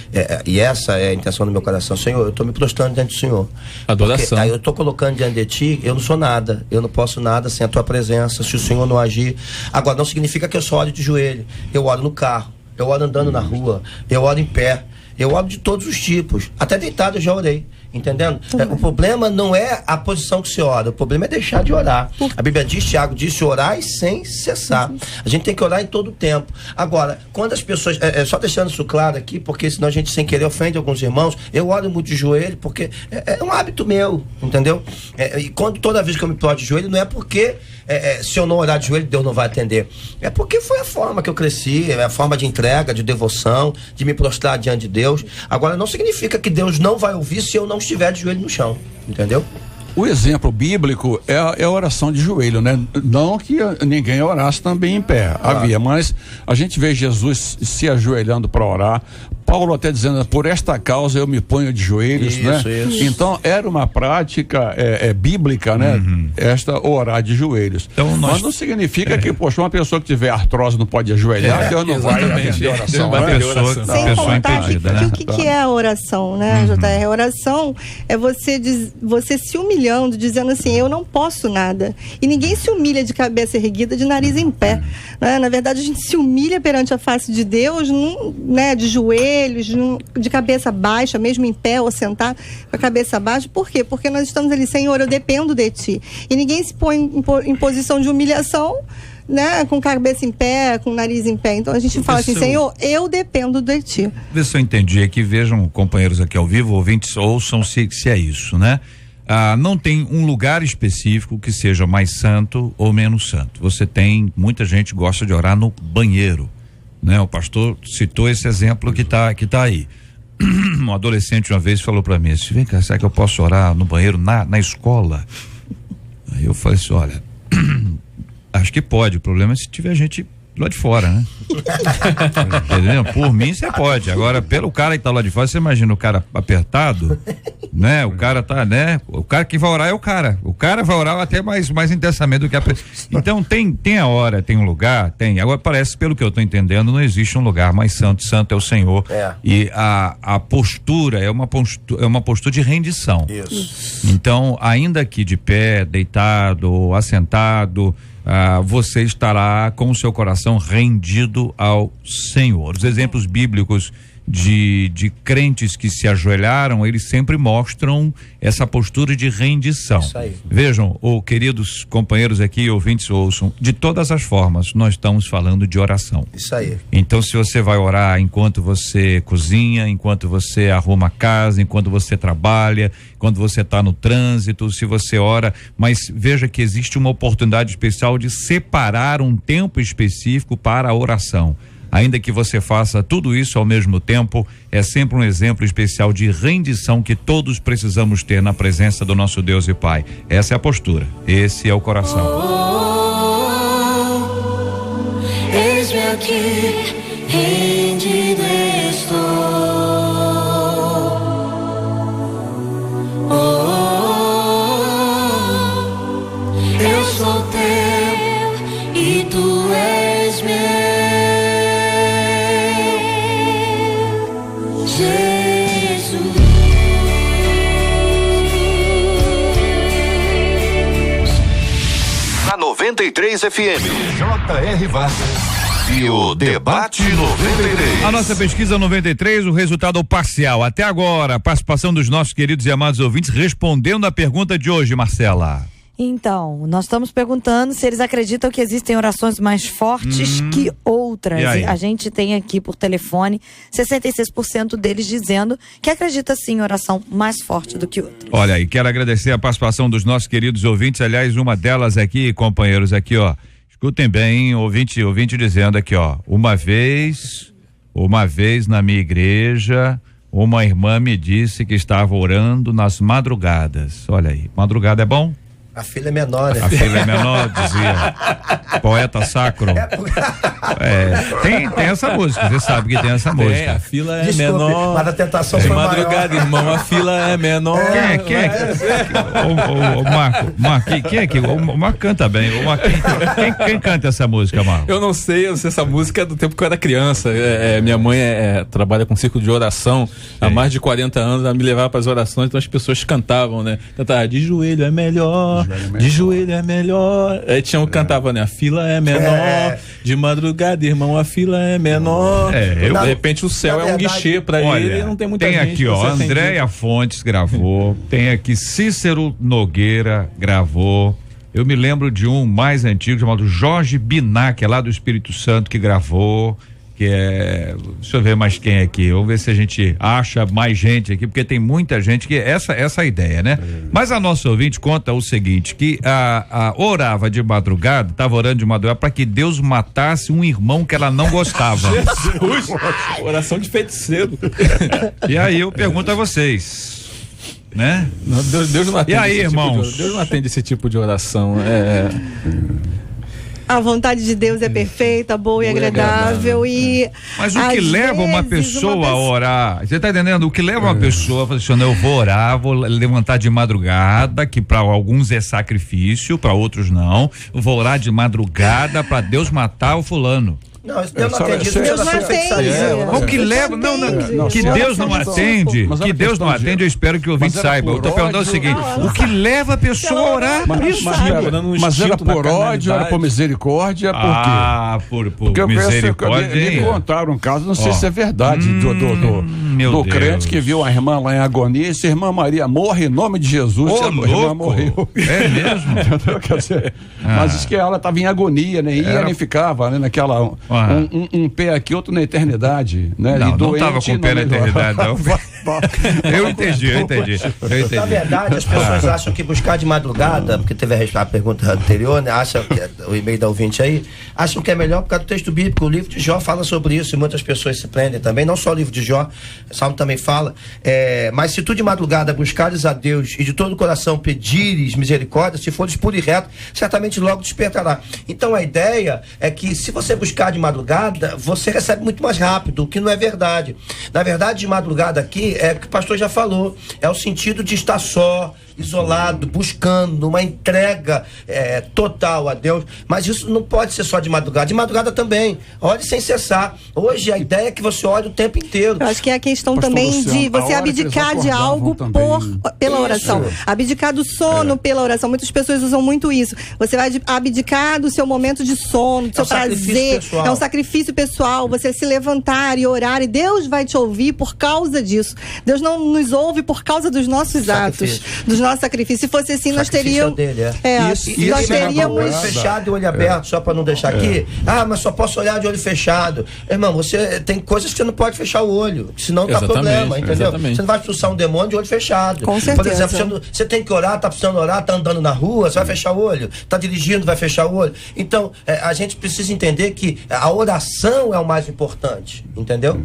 e essa é a intenção do meu coração: Senhor, eu estou me prostrando diante do Senhor. Adoração. Porque, eu estou colocando diante de Ti, eu não sou nada, eu não posso nada sem a Tua presença, se o Senhor não agir. Agora, não significa que eu só oro de joelho. Eu oro no carro, eu oro andando na rua, eu oro em pé, eu oro de todos os tipos. Até deitado eu já orei. Entendendo? O problema não é a posição que se ora, o problema é deixar de orar. A Bíblia diz, Tiago disse, orar sem cessar. A gente tem que orar em todo o tempo. Agora, quando as pessoas, só deixando isso claro aqui, porque senão a gente sem querer ofende alguns irmãos, eu oro muito de joelho porque é um hábito meu, entendeu? E toda vez que eu me prostro de joelho, não é porque se eu não orar de joelho, Deus não vai atender. É porque foi a forma que eu cresci, a forma de entrega, de devoção, de me prostrar diante de Deus. Agora, não significa que Deus não vai ouvir se eu não estiver de joelho no chão, entendeu? O exemplo bíblico é a oração de joelho, né? Não que ninguém orasse também em pé, havia, mas a gente vê Jesus se ajoelhando para orar, Paulo até dizendo, por esta causa eu me ponho de joelhos, né? Isso. Então era uma prática bíblica, né? Esta orar de joelhos. Então, mas não significa que, poxa, uma pessoa que tiver artrose não pode ajoelhar, Deus não vai atender a oração. Sem contar que o que é a oração, né, JR? A oração é você se humilhando, dizendo assim, eu não posso nada. E ninguém se humilha de cabeça erguida, de nariz em pé. Né? Na verdade, a gente se humilha perante a face de Deus, né, de joelhos, de cabeça baixa, mesmo em pé ou sentado, com a cabeça baixa. Por quê? Porque nós estamos ali, Senhor, eu dependo de Ti. E ninguém se põe em posição de humilhação, né, com cabeça em pé, com nariz em pé. Então a gente fala assim, Senhor, eu dependo de Ti. Vê se eu entendi aqui, vejam companheiros aqui ao vivo, ouvintes, ouçam se é isso, né? Não tem um lugar específico que seja mais santo ou menos santo. Você tem, muita gente gosta de orar no banheiro, né? O pastor citou esse exemplo que tá aí. Um adolescente uma vez falou para mim assim, vem cá, será que eu posso orar no banheiro na escola? Aí eu falei assim, olha, acho que pode, o problema é se tiver gente lá de fora, né? Entendeu? Por mim você pode, agora pelo cara que tá lá de fora, você imagina o cara apertado, né? O cara tá, né? O cara que vai orar é o cara vai orar até mais intensamente do que a pessoa. Então tem a hora, tem um lugar, tem, agora parece, pelo que eu tô entendendo, não existe um lugar mais santo é o Senhor, e a postura é uma postura de rendição. Isso. Então, ainda que de pé, deitado ou assentado, você estará com o seu coração rendido ao Senhor. Os exemplos bíblicos de crentes que se ajoelharam, eles sempre mostram essa postura de rendição. Isso aí. Vejam, queridos companheiros aqui, ouvintes, ouçam, de todas as formas, nós estamos falando de oração. Isso aí. Então, se você vai orar enquanto você cozinha, enquanto você arruma a casa, enquanto você trabalha, quando você está no trânsito, se você ora, mas veja que existe uma oportunidade especial de separar um tempo específico para a oração. Ainda que você faça tudo isso ao mesmo tempo, é sempre um exemplo especial de rendição que todos precisamos ter na presença do nosso Deus e Pai. Essa é a postura, esse é o coração. Eis-me aqui, rendido estou. Eu sou teu e tu és meu. 93 FM. J.R. Vargas. E o Debate 93. A nossa pesquisa 93, o resultado parcial. Até agora, a participação dos nossos queridos e amados ouvintes respondendo a pergunta de hoje, Marcela. Então, nós estamos perguntando se eles acreditam que existem orações mais fortes que outras. E aí? A gente tem aqui por telefone 66% deles dizendo que acredita sim em oração mais forte do que outra. Olha aí, quero agradecer a participação dos nossos queridos ouvintes. Aliás, uma delas aqui, companheiros, aqui, ó. Escutem bem, ouvinte dizendo aqui, ó. Uma vez na minha igreja, uma irmã me disse que estava orando nas madrugadas. Olha aí, madrugada é bom? A filha é menor, né? A filha é menor, dizia poeta sacro. Tem essa música, você sabe que tem essa música. A fila é Desculpe, menor. mas a tentação De foi madrugada, maior. irmão, a fila é menor. Quem é que? Marco, quem é que? O Marco canta bem. Quem canta essa música, Marco? Eu não sei essa música é do tempo que eu era criança. Minha mãe trabalha com círculo de oração há mais de 40 anos, ela me levava para as orações, então as pessoas cantavam, né? Cantava, de joelho é melhor, de joelho é melhor. Aí tinha um que cantava, né? A fila é menor, de madrugada, irmão, a fila é menor. De repente o céu é um guichê para ele e não tem muita gente. Tem aqui, ó, Andréia Fontes gravou, tem aqui Cícero Nogueira gravou. Eu me lembro de um mais antigo chamado Jorge Binac, lá do Espírito Santo, que gravou. Deixa eu ver mais quem é aqui, vamos ver se a gente acha mais gente aqui, porque tem muita gente que essa é a ideia, né? Mas a nossa ouvinte conta o seguinte, que orava de madrugada, estava orando de madrugada para que Deus matasse um irmão que ela não gostava. Jesus, oração de feiticeiro. E aí eu pergunto a vocês, né? Não, Deus não atende. E aí, irmãos? Deus não atende esse tipo de oração. A vontade de Deus é perfeita, boa e agradável. Mas o que leva uma pessoa a orar? Você tá entendendo? O que leva uma pessoa a falar assim, eu vou orar, vou levantar de madrugada, que para alguns é sacrifício, para outros não. Eu vou orar de madrugada para Deus matar o fulano. Não, Deus não atende. Deus não atende. O que leva, que Deus não atende, que Deus não atende, eu espero que o ouvinte saiba. Eu tô perguntando o seguinte, o que leva a pessoa a orar? Mas era por ódio, era por misericórdia, por quê? Por misericórdia. Me contaram um caso, não sei se é verdade, do crente que viu a irmã lá em agonia, e se a irmã Maria morre em nome de Jesus, a irmã morreu. É mesmo? Quer dizer, mas diz que ela estava em agonia, nem ia nem ficava, né, naquela... Um pé aqui, outro na eternidade, né? Não estava com o pé na eternidade, não. Eu entendi. Na verdade, as pessoas acham que buscar de madrugada, porque teve a pergunta anterior, né? Acham que o e-mail da ouvinte aí, acham que é melhor por causa do texto bíblico. O livro de Jó fala sobre isso e muitas pessoas se prendem também, não só o livro de Jó, o Salmo também fala, mas se tu de madrugada buscares a Deus e de todo o coração pedires misericórdia, se fores puro e reto, certamente logo despertará. Então a ideia é que se você buscar de madrugada, você recebe muito mais rápido, o que não é verdade. Na verdade, de madrugada aqui, é o que o pastor já falou, é o sentido de estar só, isolado, buscando uma entrega total a Deus, mas isso não pode ser só de madrugada também, ore sem cessar. Hoje a ideia é que você ore o tempo inteiro. Eu acho que é a questão Pastor também Luciano, de você abdicar de algo pela oração, abdicar do sono pela oração. Muitas pessoas usam muito isso, você vai abdicar do seu momento de sono, do seu prazer, é um sacrifício pessoal, você se levantar e orar, e Deus vai te ouvir por causa disso. Deus não nos ouve por causa dos nossos atos, dos nossos sacrifícios. Se fosse assim, nós teríamos. Nós teríamos. Olho fechado e olho aberto, só para não deixar aqui. Mas só posso olhar de olho fechado. Irmão, você tem coisas que você não pode fechar o olho, senão dá problema, entendeu? Exatamente. Você não vai expulsar um demônio de olho fechado. Com certeza. Por exemplo, você tem que orar, tá precisando orar, tá andando na rua, você vai fechar o olho, tá dirigindo, vai fechar o olho. Então, a gente precisa entender que a oração é o mais importante, entendeu?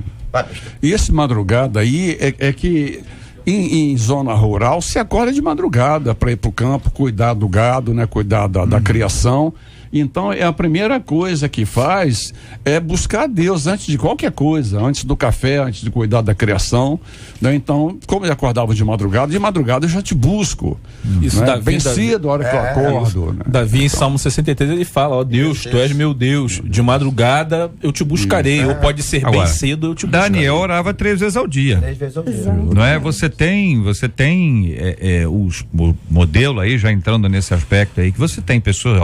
E esse madrugada aí é que em zona rural se acorda de madrugada para ir para o campo, cuidar do gado, né? Cuidar da criação. Então, a primeira coisa que faz é buscar Deus antes de qualquer coisa, antes do café, antes de cuidar da criação, né? Então, como eu acordava de madrugada eu já te busco. Isso, né? Davi, Bem cedo, a hora que eu acordo. Né? Davi, em Salmo 63, ele fala, Deus, tu és meu Deus, de madrugada eu te buscarei, ou pode ser bem cedo eu te buscarei. Daniel orava 3 vezes ao dia. 3 vezes ao dia. Não é? Você tem o modelo aí, já entrando nesse aspecto aí, que você tem pessoas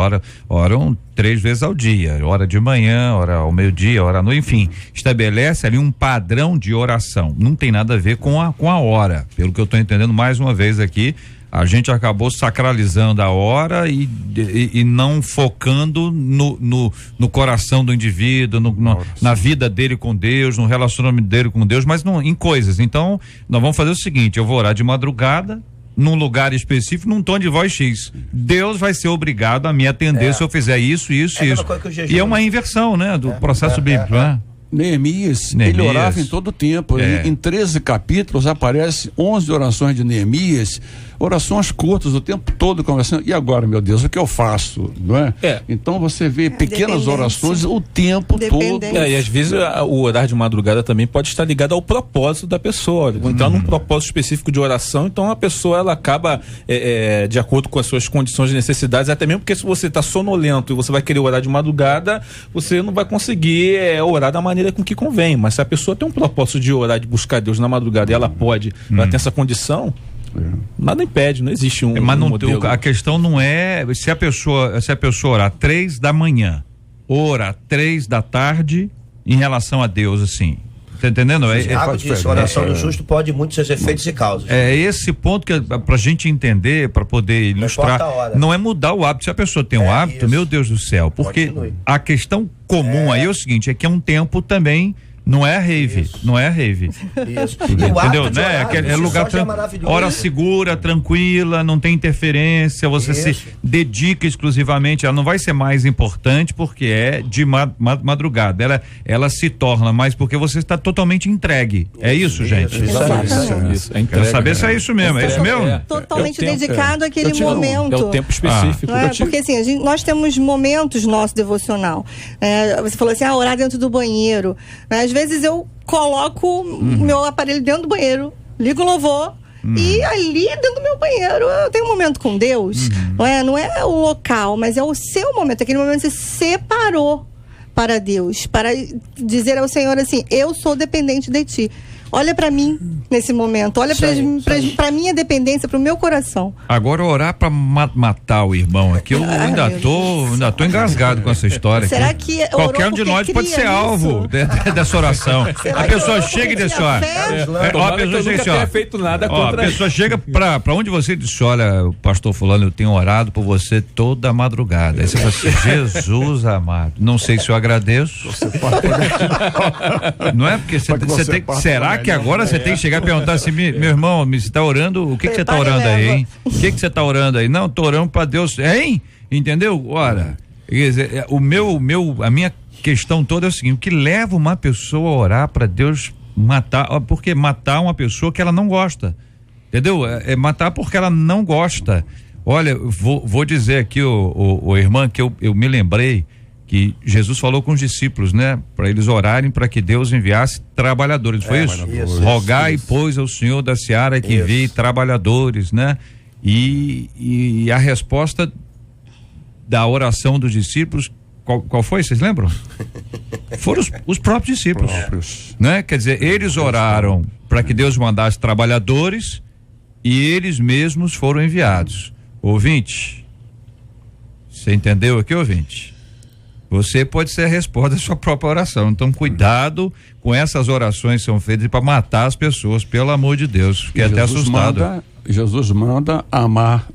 oram oram 3 vezes ao dia, hora de manhã, hora ao meio-dia, hora à noite, enfim, estabelece ali um padrão de oração. Não tem nada a ver com a hora, pelo que eu estou entendendo mais uma vez aqui. A gente acabou sacralizando a hora e não focando no coração do indivíduo, na vida dele com Deus, no relacionamento dele com Deus, mas em coisas. Então, nós vamos fazer o seguinte: eu vou orar de madrugada, num lugar específico, num tom de voz X. Deus vai ser obrigado a me atender se eu fizer isso. E é uma inversão, né, do processo bíblico, né? Neemias, ele orava em todo o tempo. Em 13 capítulos aparece 11 orações de Neemias, orações curtas o tempo todo conversando. E agora, meu Deus, o que eu faço? Não é? Então você vê pequenas orações o tempo todo. E às vezes o orar de madrugada também pode estar ligado ao propósito da pessoa. Entrar num propósito específico de oração, então a pessoa ela acaba de acordo com as suas condições de necessidades, até mesmo porque se você está sonolento e você vai querer orar de madrugada, você não vai conseguir orar da maneira com que convém. Mas se a pessoa tem um propósito de orar, de buscar Deus na madrugada, e ela pode, ela tem essa condição, nada impede, não existe mas não, modelo. A questão não é se a pessoa orar 3 da manhã, ora 3 da tarde em relação a Deus, assim. Tá entendendo? A oração do justo pode muitos seus efeitos e causas. É esse ponto que pra gente entender, pra poder ilustrar, não é mudar o hábito. Se a pessoa tem um hábito, meu Deus do céu, porque a questão comum aí é o seguinte, é que é um tempo também. Não é rave, não é rave. Isso. Entendeu, né? É lugar hora segura, tranquila, não tem interferência, você se dedica exclusivamente, ela não vai ser mais importante porque é de madrugada, ela se torna mais porque você está totalmente entregue. É isso, gente? Isso. Quero saber se é isso mesmo, é isso mesmo? Totalmente dedicado àquele momento. É o tempo específico. Porque assim, nós temos momentos nosso devocional. Você falou assim, orar dentro do banheiro. Às vezes eu coloco o meu aparelho dentro do banheiro, ligo o louvor e ali dentro do meu banheiro eu tenho um momento com Deus. Não é o local, mas é o seu momento. Aquele momento que você separou para Deus, para dizer ao Senhor assim, eu sou dependente de Ti. Olha para mim nesse momento, olha para minha dependência, para o meu coração. Agora orar para matar o irmão aqui, eu ainda tô engasgado com essa história. Será aqui. Que qualquer um de nós pode ser alvo dessa oração. A pessoa chega e diz assim, a pessoa chega assim, feito nada contra a pessoa chega para onde você disse, olha, pastor fulano, eu tenho orado por você toda a madrugada. Aí você fala assim, Jesus amado, não sei se eu agradeço. Não é porque você tem, será que agora você tem que chegar e perguntar assim, meu irmão, você está orando, o que você está orando aí, hein? O que você está orando aí? Não, tô orando para Deus, hein? Entendeu? Ora, quer dizer, a minha questão toda é o seguinte, o que leva uma pessoa a orar para Deus matar, porque matar uma pessoa que ela não gosta, entendeu? É matar porque ela não gosta. Olha, vou dizer aqui, o irmã, que eu me lembrei que Jesus falou com os discípulos, né? Para eles orarem para que Deus enviasse trabalhadores, foi isso? Rogai, pois, ao Senhor da Seara que envie trabalhadores, né? E a resposta da oração dos discípulos, qual foi? Vocês lembram? Foram os próprios discípulos, né? Quer dizer, eles oraram para que Deus mandasse trabalhadores e eles mesmos foram enviados. Ouvinte, você entendeu aqui, ouvinte? Você pode ser a resposta da sua própria oração. Então, cuidado com essas orações que são feitas para matar as pessoas, pelo amor de Deus. Fiquei até assustado. Jesus manda amar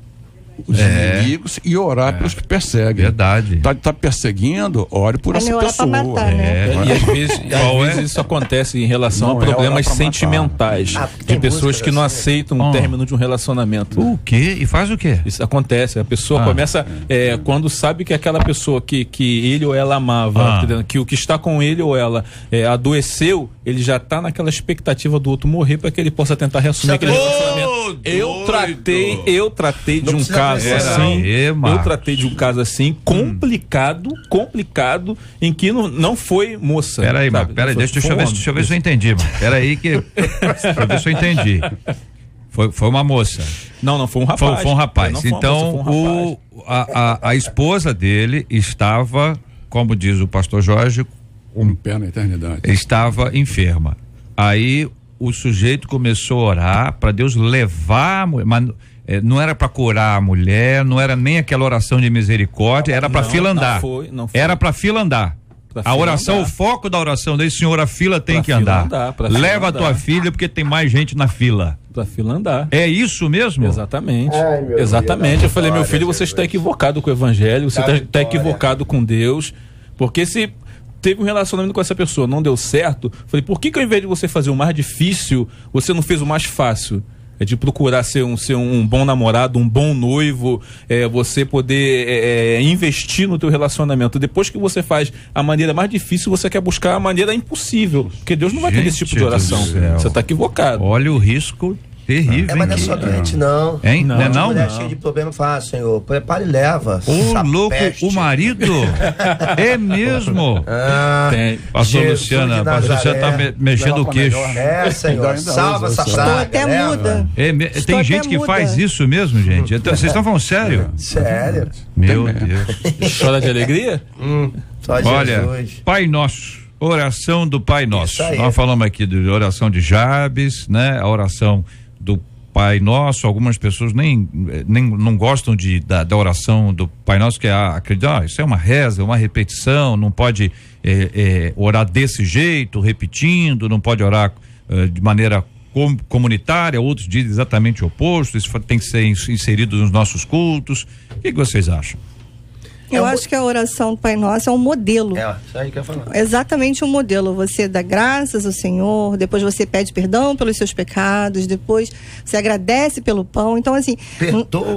os inimigos e orar pelos que perseguem. Verdade. Tá perseguindo, ore por essa pessoa. Matar, né? E às vezes isso acontece em relação a problemas sentimentais de pessoas que não aceitam o término de um relacionamento. O quê? E faz o quê? Isso acontece. A pessoa começa quando sabe que aquela pessoa que ele ou ela amava, que o que está com ele ou ela adoeceu, ele já está naquela expectativa do outro morrer para que ele possa tentar reassumir aquele relacionamento. Eu tratei de um caso assim, eu tratei de um caso assim, complicado, em que não foi moça. Peraí, deixa eu ver se eu entendi, mano. Peraí deixa eu ver se eu entendi. Foi uma moça. Não foi um rapaz. Foi um rapaz. Então, a esposa dele estava, como diz o pastor Jorge, um pé na eternidade. Estava enferma. Aí o sujeito começou a orar para Deus levar, mas não era para curar a mulher, não era nem aquela oração de misericórdia, era para fila andar. Não foi. Era para fila andar. A oração, o foco da oração dele, Senhor, a fila tem que andar. Leva a tua filha porque tem mais gente na fila. Pra fila andar. É isso mesmo? Exatamente. Exatamente. Eu falei, meu filho, você está equivocado com o evangelho, você está equivocado com Deus, porque se teve um relacionamento com essa pessoa, não deu certo, falei, por que ao invés de você fazer o mais difícil, você não fez o mais fácil? É de procurar ser um bom namorado, um bom noivo, você poder investir no teu relacionamento. Depois que você faz a maneira mais difícil, você quer buscar a maneira impossível, porque Deus não vai ter esse tipo de oração. Você está equivocado. Olha o risco terrível. Mas não é só doente, não. Hein? Não? Mulher cheia de problema, fala, Senhor, prepara e leva. Ô, louco, o marido? É mesmo? Pastor Luciana tá mexendo o queixo. Senhor, salva essa praga. Estou até muda. Tem gente que faz isso mesmo, gente. Então, vocês estão falando sério? Sério. Meu Deus. Chora de alegria? Olha, Pai Nosso, oração do Pai Nosso. Nós falamos aqui de oração de Jabes, né? A oração do Pai Nosso. Algumas pessoas nem não gostam da oração do Pai Nosso, que acreditam, isso é uma reza, uma repetição, não pode orar desse jeito, repetindo, não pode orar de maneira comunitária. Outros dizem exatamente o oposto, isso tem que ser inserido nos nossos cultos. O que vocês acham? Eu acho que a oração do Pai Nosso é um modelo. Isso aí que eu ia falar. Exatamente um modelo. Você dá graças ao Senhor, depois você pede perdão pelos seus pecados, depois você agradece pelo pão. Então, assim,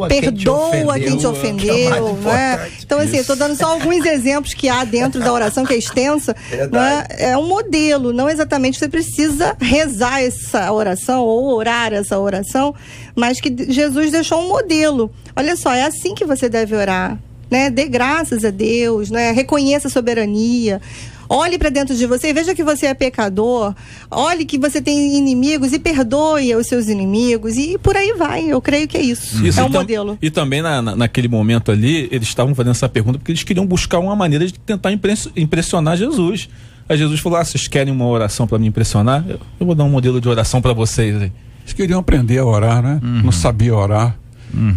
perdoa quem te ofendeu, né? Então, assim, eu tô dando só alguns exemplos que há dentro da oração, que é extensa, né? É um modelo, não exatamente você precisa rezar essa oração ou orar essa oração, mas que Jesus deixou um modelo. Olha só, é assim que você deve orar. Né? Dê graças a Deus, né? Reconheça a soberania, olhe para dentro de você e veja que você é pecador, olhe que você tem inimigos e perdoe os seus inimigos, e por aí vai. Eu creio que é isso é um modelo. E também naquele momento ali, eles estavam fazendo essa pergunta porque eles queriam buscar uma maneira de tentar impressionar Jesus. Aí Jesus falou, vocês querem uma oração para me impressionar? Eu vou dar um modelo de oração para vocês. Eles queriam aprender a orar, né? Não sabia orar.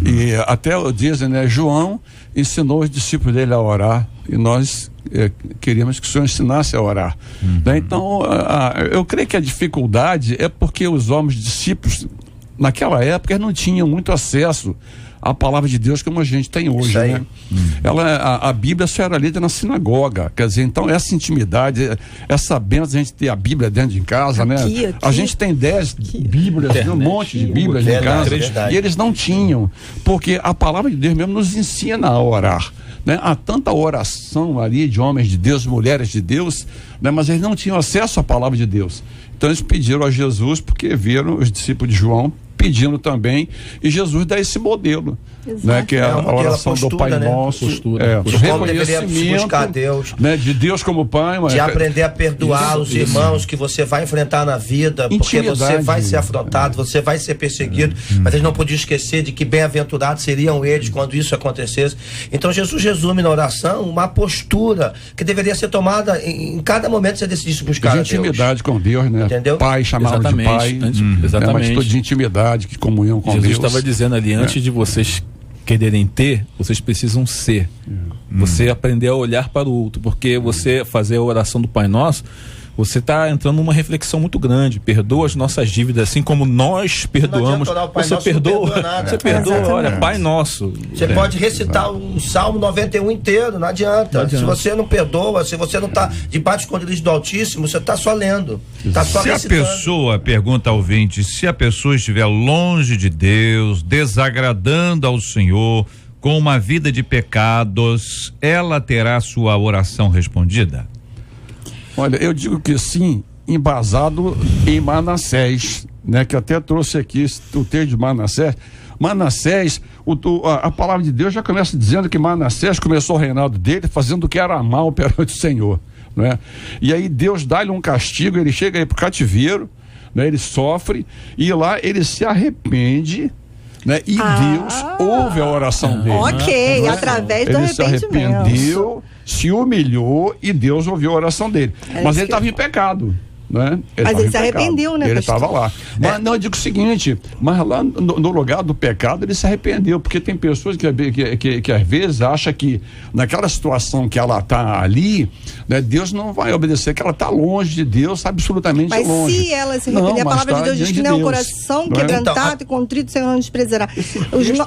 E até dizem, né? João ensinou os discípulos dele a orar, e nós queríamos que o Senhor ensinasse a orar. Né? Então, eu creio que a dificuldade é porque os homens discípulos naquela época não tinham muito acesso à palavra de Deus como a gente tem hoje, né? A Bíblia só era lida na sinagoga, quer dizer, então essa intimidade, essa bênção, a gente ter a Bíblia dentro de casa, né? A gente tem 10 Bíblias, um monte de Bíblias em casa, e eles não tinham, porque a palavra de Deus mesmo nos ensina a orar, né? Há tanta oração ali de homens de Deus, mulheres de Deus, né? Mas eles não tinham acesso à palavra de Deus. Então eles pediram a Jesus, porque viram os discípulos de João pedindo também, e Jesus dá esse modelo, né, que é a oração postura, do Pai Nosso, o reconhecimento buscar Deus, né, de Deus como Pai, de aprender a perdoar os irmãos que você vai enfrentar na vida, porque você vai ser afrontado, você vai ser perseguido, mas eles não podiam esquecer de que bem-aventurados seriam eles quando isso acontecesse. Então Jesus resume na oração uma postura que deveria ser tomada em cada momento que você decidisse buscar de intimidade com Deus, né? Entendeu? Pai, chamá-lo de Pai, exatamente. Uma atitude de intimidade, de comunhão com Jesus Deus. Jesus estava dizendo ali, antes de vocês quererem ter, vocês precisam ser. Você aprender a olhar para o outro, porque você fazer a oração do Pai Nosso, você está entrando numa reflexão muito grande. Perdoa as nossas dívidas, assim como nós perdoamos. Você perdoa, você perdoa, olha, Pai Nosso. Você pode recitar o Salmo 91 inteiro, não adianta. Se você não perdoa, se você não está debaixo do esconderijo do Altíssimo, você está só lendo. Tá só recitando. A pessoa, pergunta ao ouvinte, se a pessoa estiver longe de Deus, desagradando ao Senhor, com uma vida de pecados, ela terá sua oração respondida? Olha, eu digo que sim, embasado em Manassés, né? Que até trouxe aqui o texto de Manassés. Manassés, a palavra de Deus já começa dizendo que Manassés começou o reinado dele fazendo o que era mal perante o Senhor, né? E aí Deus dá-lhe um castigo, ele chega aí pro cativeiro, né? Ele sofre, e lá ele se arrepende, né? E Deus ouve a oração dele. Ok, né? Através do arrependimento. Ele se arrependeu, se humilhou e Deus ouviu a oração dele. Mas ele estava em pecado, né? Mas ele se arrependeu, né, Ele pastor? estava lá. Mas não, eu digo o seguinte, mas lá no lugar do pecado ele se arrependeu, porque tem pessoas que às vezes acham que naquela situação que ela está ali, né, Deus não vai obedecer, que ela está longe de Deus, absolutamente Mas longe. se ela se arrepender, a palavra de Deus diz que não é um coração quebrantado e contrito, o Senhor não desprezará.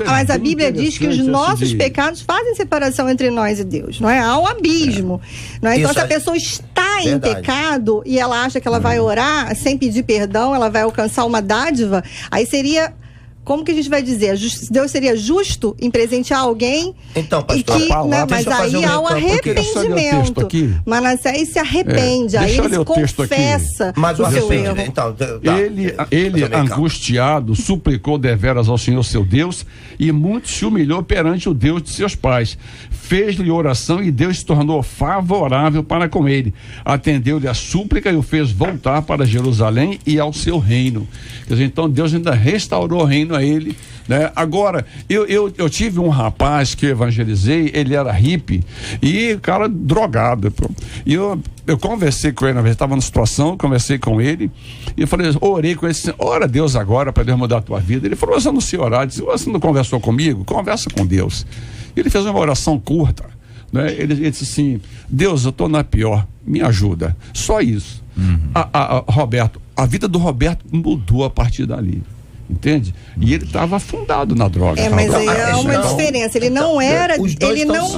Mas a Bíblia diz que os nossos pecados fazem separação entre nós e Deus, não é? Há um abismo, não é? Então, se a pessoa está em pecado e ela acha que ela vai orar sem pedir perdão, ela vai alcançar uma dádiva, aí seria... Como que a gente vai dizer? Deus seria justo em presentear alguém? Então, pastor, mas aí há um arrependimento. Manassés se arrepende, aí ele confessa o seu erro. Então, ele angustiado, suplicou deveras ao Senhor seu Deus e muito se humilhou perante o Deus de seus pais. Fez-lhe oração e Deus se tornou favorável para com ele. Atendeu-lhe a súplica e o fez voltar para Jerusalém e ao seu reino. Quer dizer, então Deus ainda restaurou o reino a ele, né? Agora, eu tive um rapaz que eu evangelizei, ele era hippie e cara drogado, e eu conversei com ele, na vez estava numa situação, conversei com ele e eu falei, orei com ele, ora a Deus agora para Deus mudar a tua vida. Ele falou, você não sei orar, disse, você não conversou comigo? Conversa com Deus. Ele fez uma oração curta, né? Ele disse assim, Deus, eu estou na pior, me ajuda, só isso. Roberto, a vida do Roberto mudou a partir dali. Entende? E ele estava afundado na droga. Mas há uma diferença. Ele não era.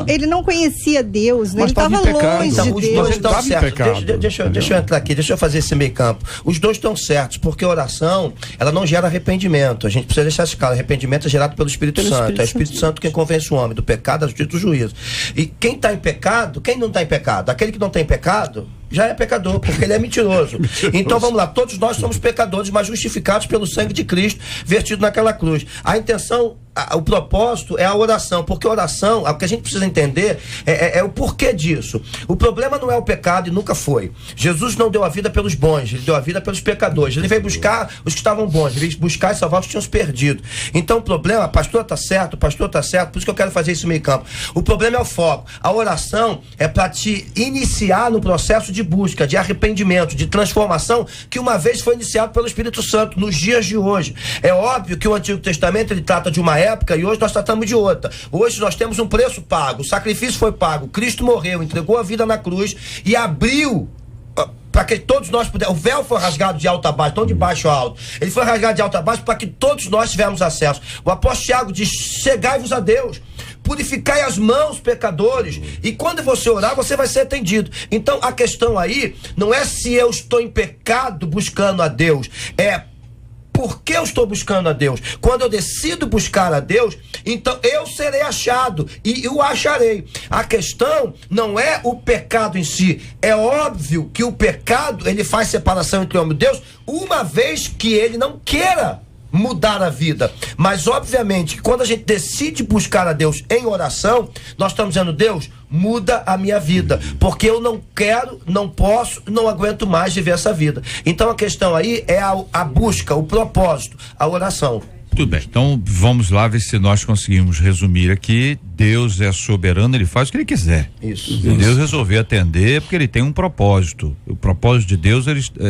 Ele não conhecia Deus, né? Ele estava longe de Deus. Os dois estão certos. Deixa eu entrar aqui, deixa eu fazer esse meio campo. Os dois estão certos, porque a oração, ela não gera arrependimento. A gente precisa deixar isso claro. Arrependimento é gerado pelo Espírito Santo. É o Espírito Santo quem convence o homem do pecado, da justiça e do juízo. E quem está em pecado, quem não está em pecado? Aquele que não tem pecado já é pecador, porque ele é mentiroso. Então vamos lá, todos nós somos pecadores, mas justificados pelo sangue de Cristo vertido naquela cruz. A intenção, o propósito é a oração, porque a oração, o que a gente precisa entender é o porquê disso. O problema não é o pecado e nunca foi. Jesus não deu a vida pelos bons, ele deu a vida pelos pecadores. Ele veio buscar os que estavam bons, ele veio buscar e salvar os que tinham se perdido. Então o problema, pastor está certo, por isso que eu quero fazer esse meio campo. O problema é o foco. A oração é para te iniciar no processo de busca, de arrependimento, de transformação, que uma vez foi iniciado pelo Espírito Santo nos dias de hoje. É óbvio que o Antigo Testamento ele trata de uma época e hoje nós tratamos de outra. Hoje nós temos um preço pago, o sacrifício foi pago, Cristo morreu, entregou a vida na cruz e abriu para que todos nós pudéssemos. O véu foi rasgado de alto a baixo, não de baixo a alto. Ele foi rasgado de alto a baixo para que todos nós tivéssemos acesso. O apóstolo Tiago diz: chegai-vos a Deus, purificai as mãos, pecadores, e quando você orar, você vai ser atendido. Então a questão aí não é se eu estou em pecado buscando a Deus, é por que eu estou buscando a Deus. Quando eu decido buscar a Deus, então eu serei achado e o acharei. A questão não é o pecado em si. É óbvio que o pecado, ele faz separação entre o homem e Deus, uma vez que ele não queira mudar a vida. Mas obviamente que quando a gente decide buscar a Deus em oração, nós estamos dizendo: Deus, muda a minha vida, porque eu não quero, não posso, não aguento mais viver essa vida. Então a questão aí é a busca, o propósito, a oração. Tudo bem, então vamos lá ver se nós conseguimos resumir aqui. Deus é soberano, ele faz o que ele quiser. Isso. Se Deus resolver atender, porque ele tem um propósito. O propósito de Deus,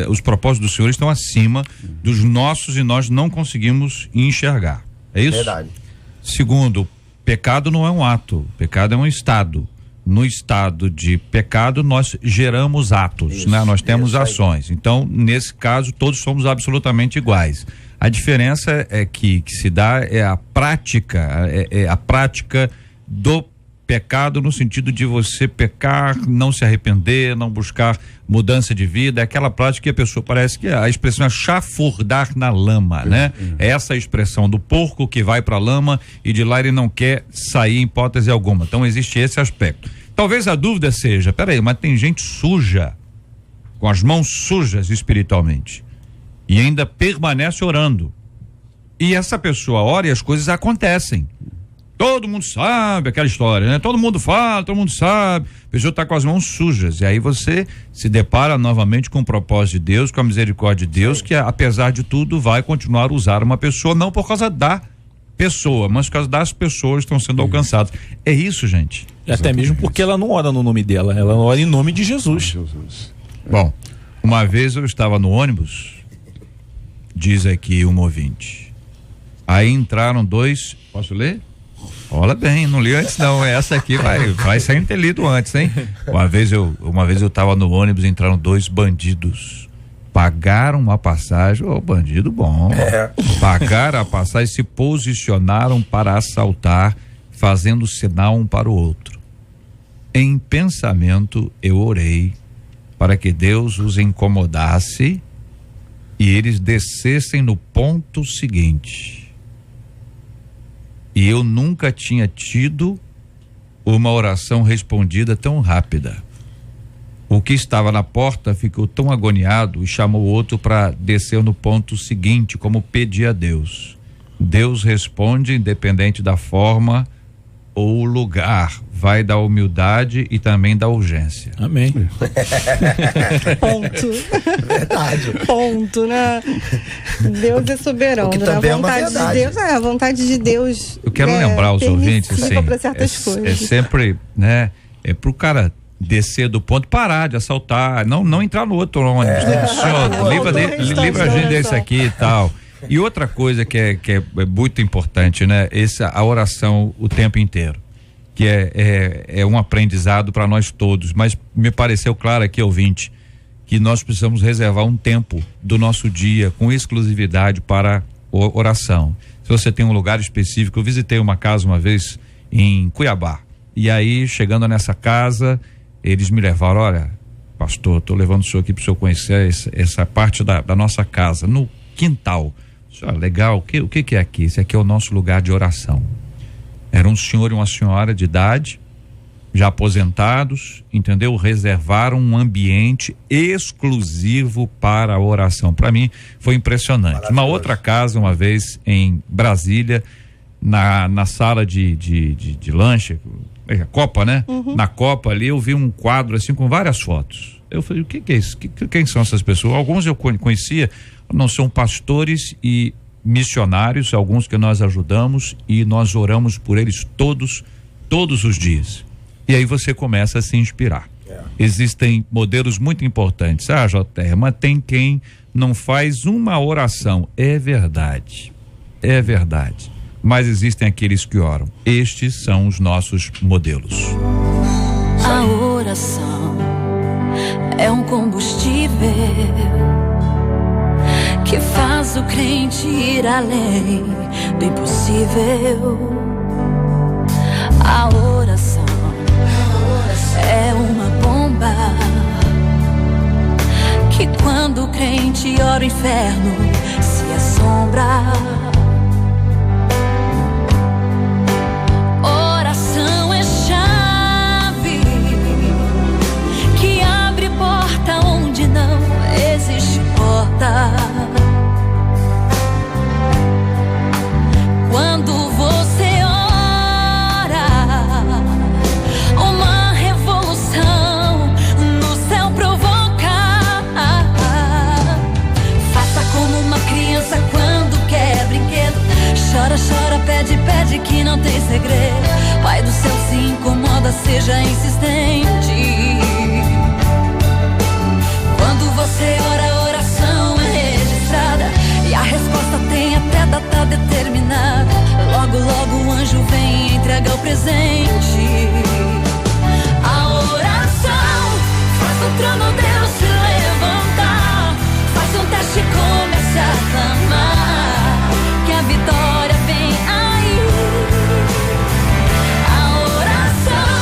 os propósitos do Senhor estão acima dos nossos e nós não conseguimos enxergar. É isso? Verdade. Segundo, pecado não é um ato, pecado é um estado. No estado de pecado nós geramos atos, isso, né? Nós temos ações. Então, nesse caso, todos somos absolutamente iguais. A diferença é que se dá é a prática, é a prática do pecado no sentido de você pecar, não se arrepender, não buscar mudança de vida, é aquela prática que a pessoa, parece que a expressão é chafurdar na lama, né? É essa expressão do porco que vai pra lama e de lá ele não quer sair em hipótese alguma. Então existe esse aspecto. Talvez a dúvida seja, peraí, mas tem gente suja, com as mãos sujas espiritualmente, e ainda permanece orando. E essa pessoa ora e as coisas acontecem. Todo mundo sabe aquela história, né? Todo mundo fala, todo mundo sabe. A pessoa está com as mãos sujas. E aí você se depara novamente com o propósito de Deus, com a misericórdia de Deus, que apesar de tudo vai continuar a usar uma pessoa, não por causa da pessoa, mas por causa das pessoas que estão sendo alcançadas. É isso, gente. Até mesmo porque ela não ora no nome dela, ela ora em nome de Jesus. Bom, Uma vez eu estava no ônibus, diz aqui um ouvinte. Aí entraram 2. Posso ler? Olha bem, não li antes não. Essa aqui vai ser ter lido antes, hein? Uma vez eu estava no ônibus, entraram 2 bandidos. Pagaram uma passagem, bandido bom. Pagaram a passagem, se posicionaram para assaltar, fazendo sinal um para o outro. Em pensamento, eu orei para que Deus os incomodasse e eles descessem no ponto seguinte. E eu nunca tinha tido uma oração respondida tão rápida. O que estava na porta ficou tão agoniado e chamou o outro para descer no ponto seguinte, como pedir a Deus. Deus responde independente da forma ou lugar, vai da humildade e também da urgência. Amém. Ponto. Verdade. Ponto, né? Deus é soberano, O que né? também A é uma vontade de verdade. Deus, a vontade de Deus. Eu quero lembrar os ouvintes, assim, para certas coisas. é sempre, né? É pro cara descer do ponto, parar de assaltar, não entrar no outro ônibus, né? Senhor, livra a gente desse aqui e tal. E outra coisa que é muito importante, né? A oração o tempo inteiro, que é um aprendizado para nós todos, mas me pareceu claro aqui, ouvinte, que nós precisamos reservar um tempo do nosso dia com exclusividade para oração. Se você tem um lugar específico, eu visitei uma casa uma vez em Cuiabá, e aí chegando nessa casa, eles me levaram, olha, pastor, tô levando o senhor aqui para o senhor conhecer essa parte da nossa casa, no quintal. Legal, o que é aqui? Esse aqui é o nosso lugar de oração. Era um senhor e uma senhora de idade, já aposentados, entendeu? Reservaram um ambiente exclusivo para a oração. Para mim foi impressionante. Uma outra casa, uma vez em Brasília, na sala de lanche, Copa, né? Uhum. Na Copa ali eu vi um quadro assim com várias fotos. Eu falei, o que é isso? Quem são essas pessoas? Alguns eu conhecia, não são pastores e missionários, alguns que nós ajudamos e nós oramos por eles todos os dias. E aí você começa a se inspirar. Existem modelos muito importantes. JR, mas tem quem não faz uma oração. É verdade. Mas existem aqueles que oram. Estes são os nossos modelos. A oração é um combustível que faz o crente ir além do impossível. A oração é uma bomba que quando o crente ora o inferno se assombra. Oração é chave que abre porta onde não existe porta. Quando você ora, uma revolução no céu provoca. Faça como uma criança quando quer brinquedo. Chora, chora, pede, pede que não tem segredo. Pai do céu se incomoda, seja insistente. Quando você ora, a oração é registrada e a resposta tem até data determinada. Logo, logo o anjo vem e entrega o presente. A oração faz o trono Deus se levantar. Faz um teste e comece a clamar que a vitória vem aí. A oração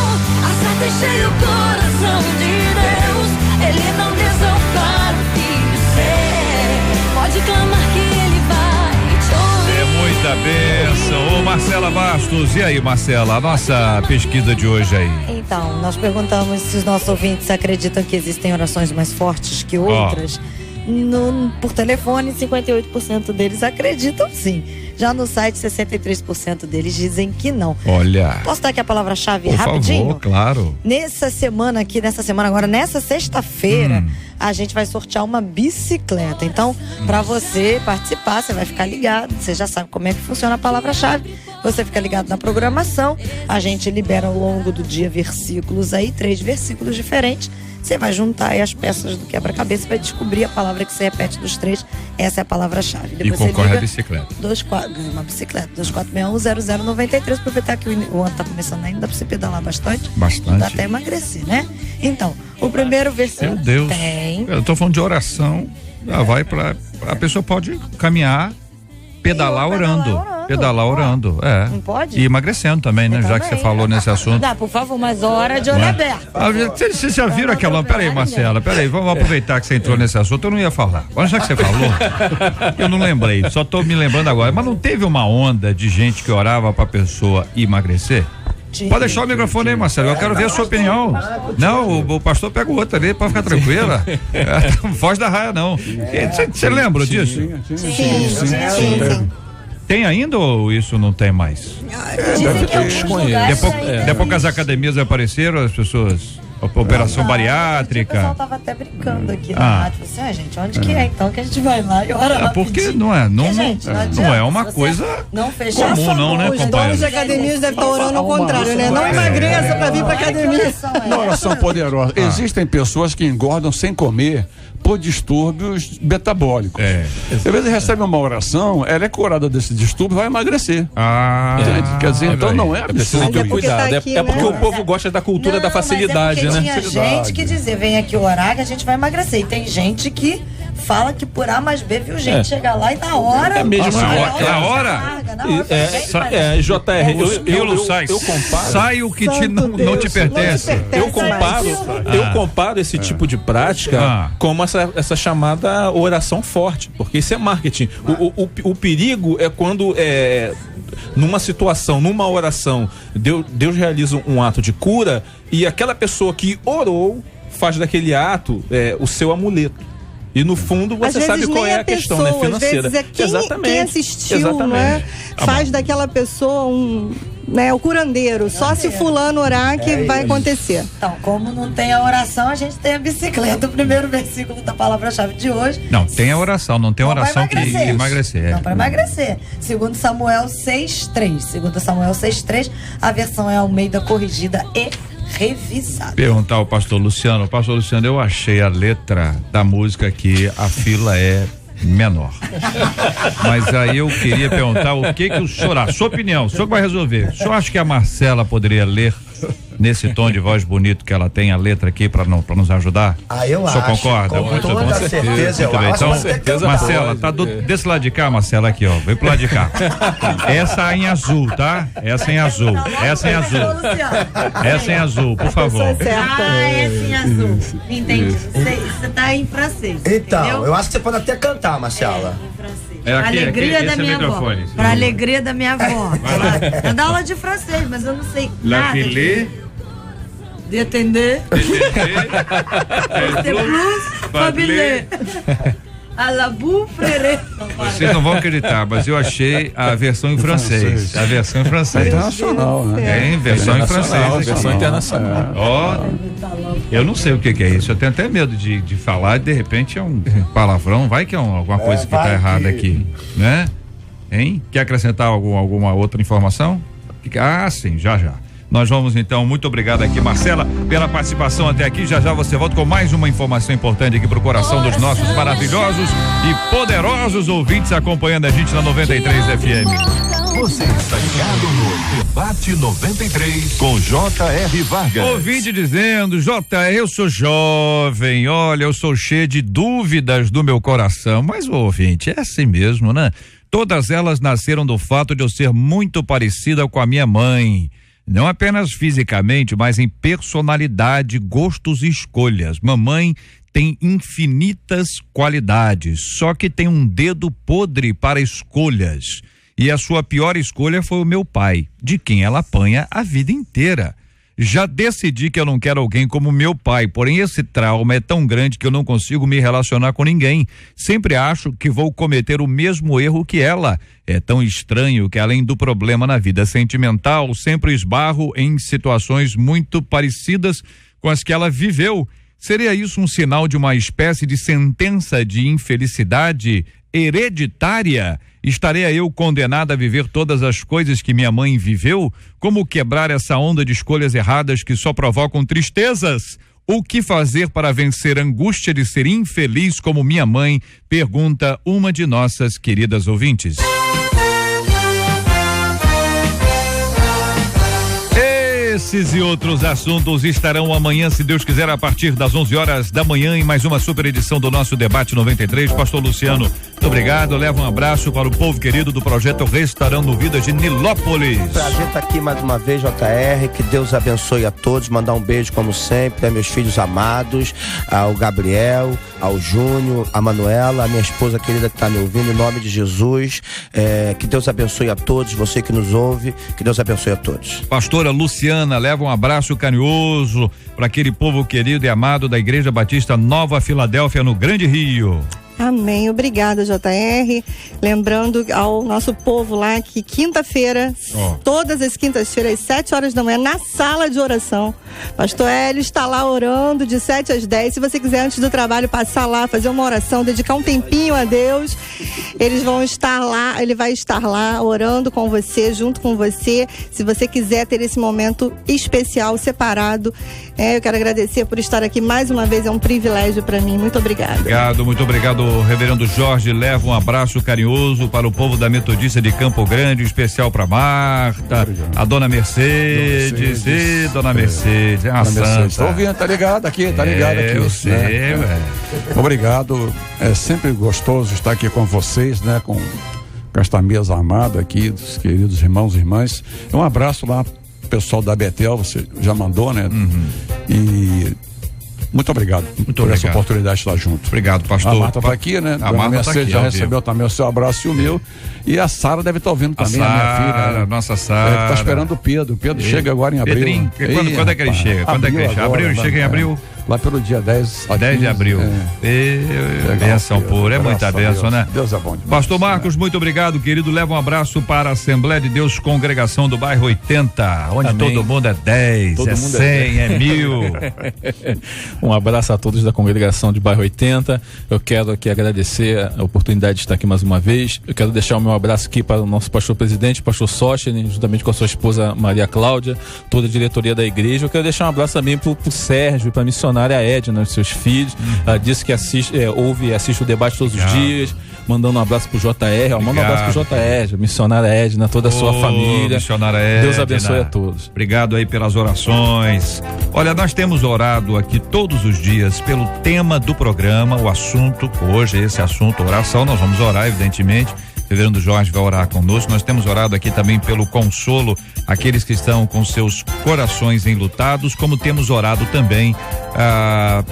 acerta e cheia o coração de Deus. Ele não desampara o filho seu. Pode clamar que ele vai te ouvir. É muita bênção. Ô Marcela Bastos, e aí, Marcela, a nossa pesquisa de hoje aí? Então, nós perguntamos se os nossos ouvintes acreditam que existem orações mais fortes que outras. Por telefone, 58% deles acreditam sim. Já no site, 63% deles dizem que não. Olha. Posso dar aqui a palavra-chave por rapidinho? favor, claro. Nessa semana agora, nessa sexta-feira, a gente vai sortear uma bicicleta. Então, para você participar, você vai ficar ligado, você já sabe como é que funciona a palavra-chave, você fica ligado na programação, a gente libera ao longo do dia versículos aí, 3 versículos diferentes, você vai juntar aí as peças do quebra-cabeça e vai descobrir a palavra que você repete dos 3, essa é a palavra-chave. E concorre a bicicleta. Ganha uma bicicleta, 2461-0093, aproveitar que o ano tá começando ainda, dá pra você pedalar bastante. Bastante. Dá até emagrecer, né? Então, o primeiro versículo Meu Deus. tem... Eu tô falando de oração, vai pra... A pessoa pode caminhar, pedalar orando. Pedalar orando, Não pode? E emagrecendo também, né? Já que você falou nesse assunto. Dá, por favor, mas hora de olho aberto. Vocês já viram aquela... Peraí, Marcela, vamos aproveitar que você entrou nesse assunto, eu não ia falar. Agora já que você falou, eu não lembrei, só tô me lembrando agora. Mas não teve uma onda de gente que orava pra pessoa emagrecer? Pode deixar o microfone aí, Marcelo, eu quero ver a sua opinião. Não, o pastor pega o outro ali pra ficar tranquila. Foge da raia, não. Você lembra disso? Sim. Tem ainda ou isso não tem mais? Dizem que alguns lugares Depois que as academias apareceram, as pessoas... Operação bariátrica. O pessoal tava até brincando aqui na rádio. Assim, gente, onde que é então que a gente vai lá e ora porque não é uma coisa não fechar comum, não, né, Os donos de academias devem estar orando ao contrário, né? Não emagreça pra vir pra academia. Uma oração poderosa. Existem pessoas que engordam sem comer por distúrbios metabólicos. Às vezes recebe uma oração, ela é curada desse distúrbio, vai emagrecer. Quer dizer, então não é preciso ter cuidado. Tá aqui, porque o povo gosta da cultura da facilidade, né? né? Tinha gente que dizia, vem aqui orar que a gente vai emagrecer. E tem gente que fala que por A mais B viu gente chegar lá e na hora. É mesmo na hora? JR, eu comparo. Sai o que não te pertence. Eu comparo esse tipo de prática como essa chamada oração forte, porque isso é marketing. O perigo é quando numa situação, numa oração, Deus realiza um ato de cura e aquela pessoa que orou faz daquele ato o seu amuleto. E no fundo você sabe qual é a questão, né, financeira. Às vezes quem assistiu, né, faz daquela pessoa o curandeiro. Só se fulano orar que vai acontecer. Então, como não tem a oração, a gente tem a bicicleta. O primeiro versículo da palavra-chave de hoje. Não, tem a oração, não tem oração que emagrecer. Não, para emagrecer. Segundo Samuel 6:3. Segundo Samuel 6:3, a versão é Almeida corrigida e revisado. Perguntar ao pastor Luciano, eu achei a letra da música que a fila é menor. Mas aí eu queria perguntar o que o senhor, a sua opinião, o senhor vai resolver. O senhor acha que a Marcela poderia ler nesse tom de voz bonito que ela tem a letra aqui para nos ajudar? Eu acho. O senhor concorda? Com toda certeza, eu acho. Então, Marcela, tá desse lado de cá, Marcela, aqui, ó. Vem pro lado de cá. Essa em azul, tá? Essa em azul, por favor. Essa em azul. Entendi. Você tá em francês. Então, entendeu? eu acho que você pode até cantar, Marcela. Em francês. Alegria da minha avó. Pra alegria da minha avó. Eu dou aula de francês, mas eu não sei La filée de atender. De plus, fabilé. A la bouffe. Vocês não vão acreditar, mas eu achei a versão em francês. A versão em francês. Internacional, né? É, versão em francês. Versão internacional. Eu não sei o que é isso. Eu tenho até medo de falar, de repente é um palavrão, vai que é alguma coisa que tá errada aqui, né? Hein? Quer acrescentar alguma outra informação? Sim, já. Nós vamos então, muito obrigado aqui, Marcela, pela participação até aqui. Já você volta com mais uma informação importante aqui pro coração dos nossos maravilhosos e poderosos ouvintes acompanhando a gente na 93 FM. Você está ligado no Debate 93 com J.R. Vargas. Ouvinte dizendo, eu sou jovem, olha, eu sou cheio de dúvidas do meu coração, mas ouvinte, é assim mesmo, né? Todas elas nasceram do fato de eu ser muito parecida com a minha mãe. Não apenas fisicamente, mas em personalidade, gostos e escolhas. Mamãe tem infinitas qualidades, só que tem um dedo podre para escolhas. E a sua pior escolha foi o meu pai, de quem ela apanha a vida inteira. Já decidi que eu não quero alguém como meu pai, porém esse trauma é tão grande que eu não consigo me relacionar com ninguém. Sempre acho que vou cometer o mesmo erro que ela. É tão estranho que, além do problema na vida sentimental, sempre esbarro em situações muito parecidas com as que ela viveu. Seria isso um sinal de uma espécie de sentença de infelicidade hereditária? Estaria eu condenada a viver todas as coisas que minha mãe viveu? Como quebrar essa onda de escolhas erradas que só provocam tristezas? O que fazer para vencer a angústia de ser infeliz como minha mãe? Pergunta uma de nossas queridas ouvintes. Esses e outros assuntos estarão amanhã, se Deus quiser, a partir das 11 horas da manhã, em mais uma super edição do nosso Debate 93. Pastor Luciano, muito obrigado. Leva um abraço para o povo querido do projeto Restaurando Vidas de Nilópolis. Prazer estar aqui mais uma vez, JR. Que Deus abençoe a todos. Mandar um beijo, como sempre, a meus filhos amados, ao Gabriel, ao Júnior, a Manuela, a minha esposa querida que está me ouvindo, em nome de Jesus. Que Deus abençoe a todos, você que nos ouve, que Deus abençoe a todos. Pastora Luciana, leva um abraço carinhoso para aquele povo querido e amado da Igreja Batista Nova Filadélfia, no Grande Rio. Amém, obrigada, JR. Lembrando ao nosso povo lá que quinta-feira, todas as quintas-feiras, às 7 horas da manhã, na sala de oração, Pastor Hélio está lá orando de 7 às 10. Se você quiser, antes do trabalho, passar lá, fazer uma oração, dedicar um tempinho a Deus, eles vão estar lá, ele vai estar lá orando com você, junto com você. Se você quiser ter esse momento especial, separado, eu quero agradecer por estar aqui mais uma vez, é um privilégio para mim. Muito obrigada. Muito obrigado. Reverendo Jorge, leva um abraço carinhoso para o povo da Metodista de Campo Grande, especial para Marta, a Dona Mercedes, Dona Mercedes, é uma santa. Estou ouvindo, tá ligado aqui. Eu sei, velho. Obrigado, é sempre gostoso estar aqui com vocês, né, com esta mesa amada aqui, dos queridos irmãos e irmãs. Um abraço lá pro pessoal da Betel, você já mandou, né? E muito obrigado por essa oportunidade de estar junto. Obrigado, pastor. A Marta está aqui, né? A Marta tá aqui, já recebeu também o seu abraço e o meu. E a Sara deve estar ouvindo também, a minha filha. Nossa Sara. Está esperando o Pedro. O Pedro chega agora em abril. Pedrinho, quando é que ele chega? Abril, ele chega em abril? Lá pelo dia 10. 10 de abril. Benção pura, é muita benção, né? Deus é bom demais. Pastor Marcos, muito obrigado, querido. Leva um abraço para a Assembleia de Deus Congregação do Bairro 80, onde todo mundo é 10, todo mundo 100, é 1000. Um abraço a todos da Congregação de Bairro 80. Eu quero aqui agradecer a oportunidade de estar aqui mais uma vez. Eu quero deixar o meu abraço aqui para o nosso pastor presidente, pastor Sochene, juntamente com a sua esposa Maria Cláudia, toda a diretoria da igreja. Eu quero deixar um abraço também para o Sérgio, para a missionária Edna, os seus filhos. Ela disse que assiste o debate todos os dias, mandando um abraço pro JR, manda um abraço pro JR, missionária Edna, toda a sua família. Missionária Edna. Deus abençoe a todos. Obrigado aí pelas orações. Olha, nós temos orado aqui todos os dias pelo tema do programa, o assunto, hoje esse assunto, oração, nós vamos orar, evidentemente. O reverendo Jorge vai orar conosco. Nós temos orado aqui também pelo consolo, aqueles que estão com seus corações enlutados, como temos orado também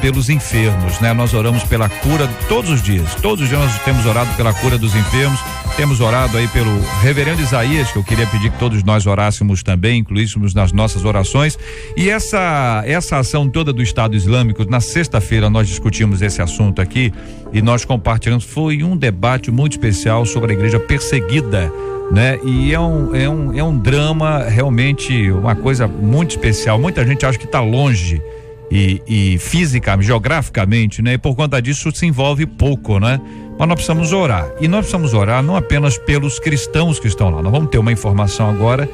pelos enfermos, né? Nós oramos pela cura todos os dias nós temos orado pela cura dos enfermos. Temos orado aí pelo reverendo Isaías, que eu queria pedir que todos nós orássemos também, incluíssemos nas nossas orações. E essa ação toda do Estado Islâmico, na sexta-feira nós discutimos esse assunto aqui e nós compartilhamos, foi um debate muito especial sobre a igreja perseguida, né? E é um drama, realmente uma coisa muito especial. Muita gente acha que está longe e fisicamente, geograficamente, né? E por conta disso se envolve pouco, né? Mas nós precisamos orar. E nós precisamos orar não apenas pelos cristãos que estão lá. Nós vamos ter uma informação agora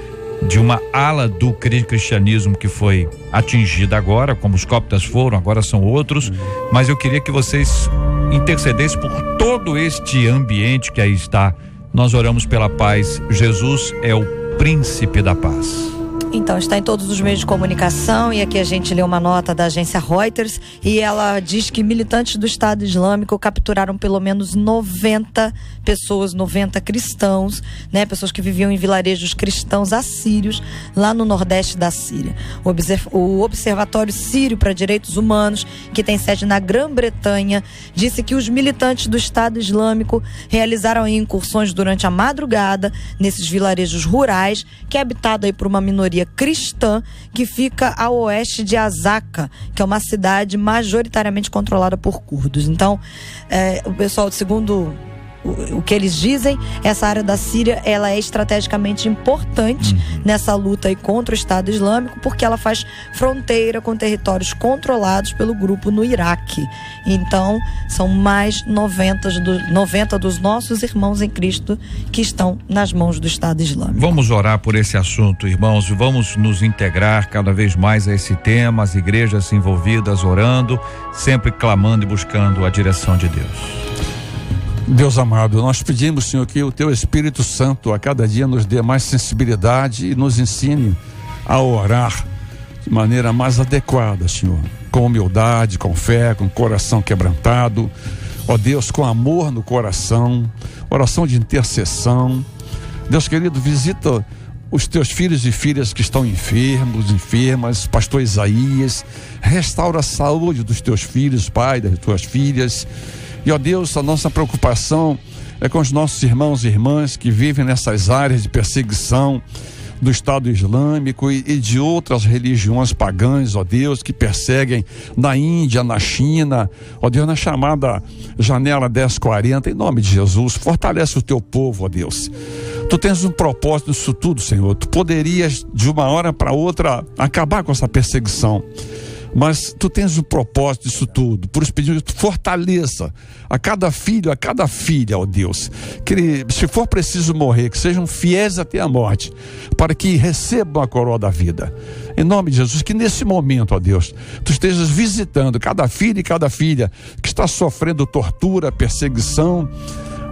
de uma ala do cristianismo que foi atingida agora, como os coptas foram, agora são outros. Mas eu queria que vocês intercedessem por todo este ambiente que aí está. Nós oramos pela paz. Jesus é o príncipe da paz. Então, está em todos os meios de comunicação, e aqui a gente lê uma nota da agência Reuters, e ela diz que militantes do Estado Islâmico capturaram pelo menos 90 pessoas, 90 cristãos, né? Pessoas que viviam em vilarejos cristãos assírios, lá no nordeste da Síria. O Observatório Sírio para Direitos Humanos, que tem sede na Grã-Bretanha, disse que os militantes do Estado Islâmico realizaram incursões durante a madrugada nesses vilarejos rurais, que é habitado aí por uma minoria cristã, que fica a oeste de Azaka, que é uma cidade majoritariamente controlada por curdos. Então, o pessoal, segundo o que eles dizem, essa área da Síria, ela é estrategicamente importante nessa luta aí contra o Estado Islâmico, porque ela faz fronteira com territórios controlados pelo grupo no Iraque. Então, são mais 90 dos nossos irmãos em Cristo que estão nas mãos do Estado Islâmico. Vamos orar por esse assunto, irmãos, vamos nos integrar cada vez mais a esse tema, as igrejas envolvidas orando, sempre clamando e buscando a direção de Deus. Deus amado, nós pedimos, Senhor, que o Teu Espírito Santo a cada dia nos dê mais sensibilidade e nos ensine a orar de maneira mais adequada, Senhor, com humildade, com fé, com coração quebrantado, ó Deus, com amor no coração, oração de intercessão. Deus querido, visita os Teus filhos e filhas que estão enfermas, pastor Isaías, restaura a saúde dos Teus filhos, Pai, das Tuas filhas. E ó Deus, a nossa preocupação é com os nossos irmãos e irmãs que vivem nessas áreas de perseguição do Estado Islâmico e de outras religiões pagãs, ó Deus, que perseguem na Índia, na China, ó Deus, na chamada janela 1040, em nome de Jesus, fortalece o Teu povo, ó Deus. Tu tens um propósito nisso tudo, Senhor. Tu poderias de uma hora para outra acabar com essa perseguição, mas Tu tens um propósito disso tudo. Por isso pedimos que Tu fortaleça a cada filho, a cada filha, ó Deus, que se for preciso morrer, que sejam fiéis até a morte, para que recebam a coroa da vida. Em nome de Jesus, que nesse momento, ó Deus, Tu estejas visitando cada filho e cada filha que está sofrendo tortura, perseguição,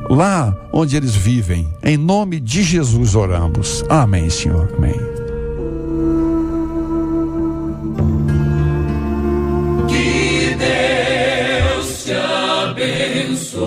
lá onde eles vivem. Em nome de Jesus oramos. Amém, Senhor. Amém. Que Deus te abençoe.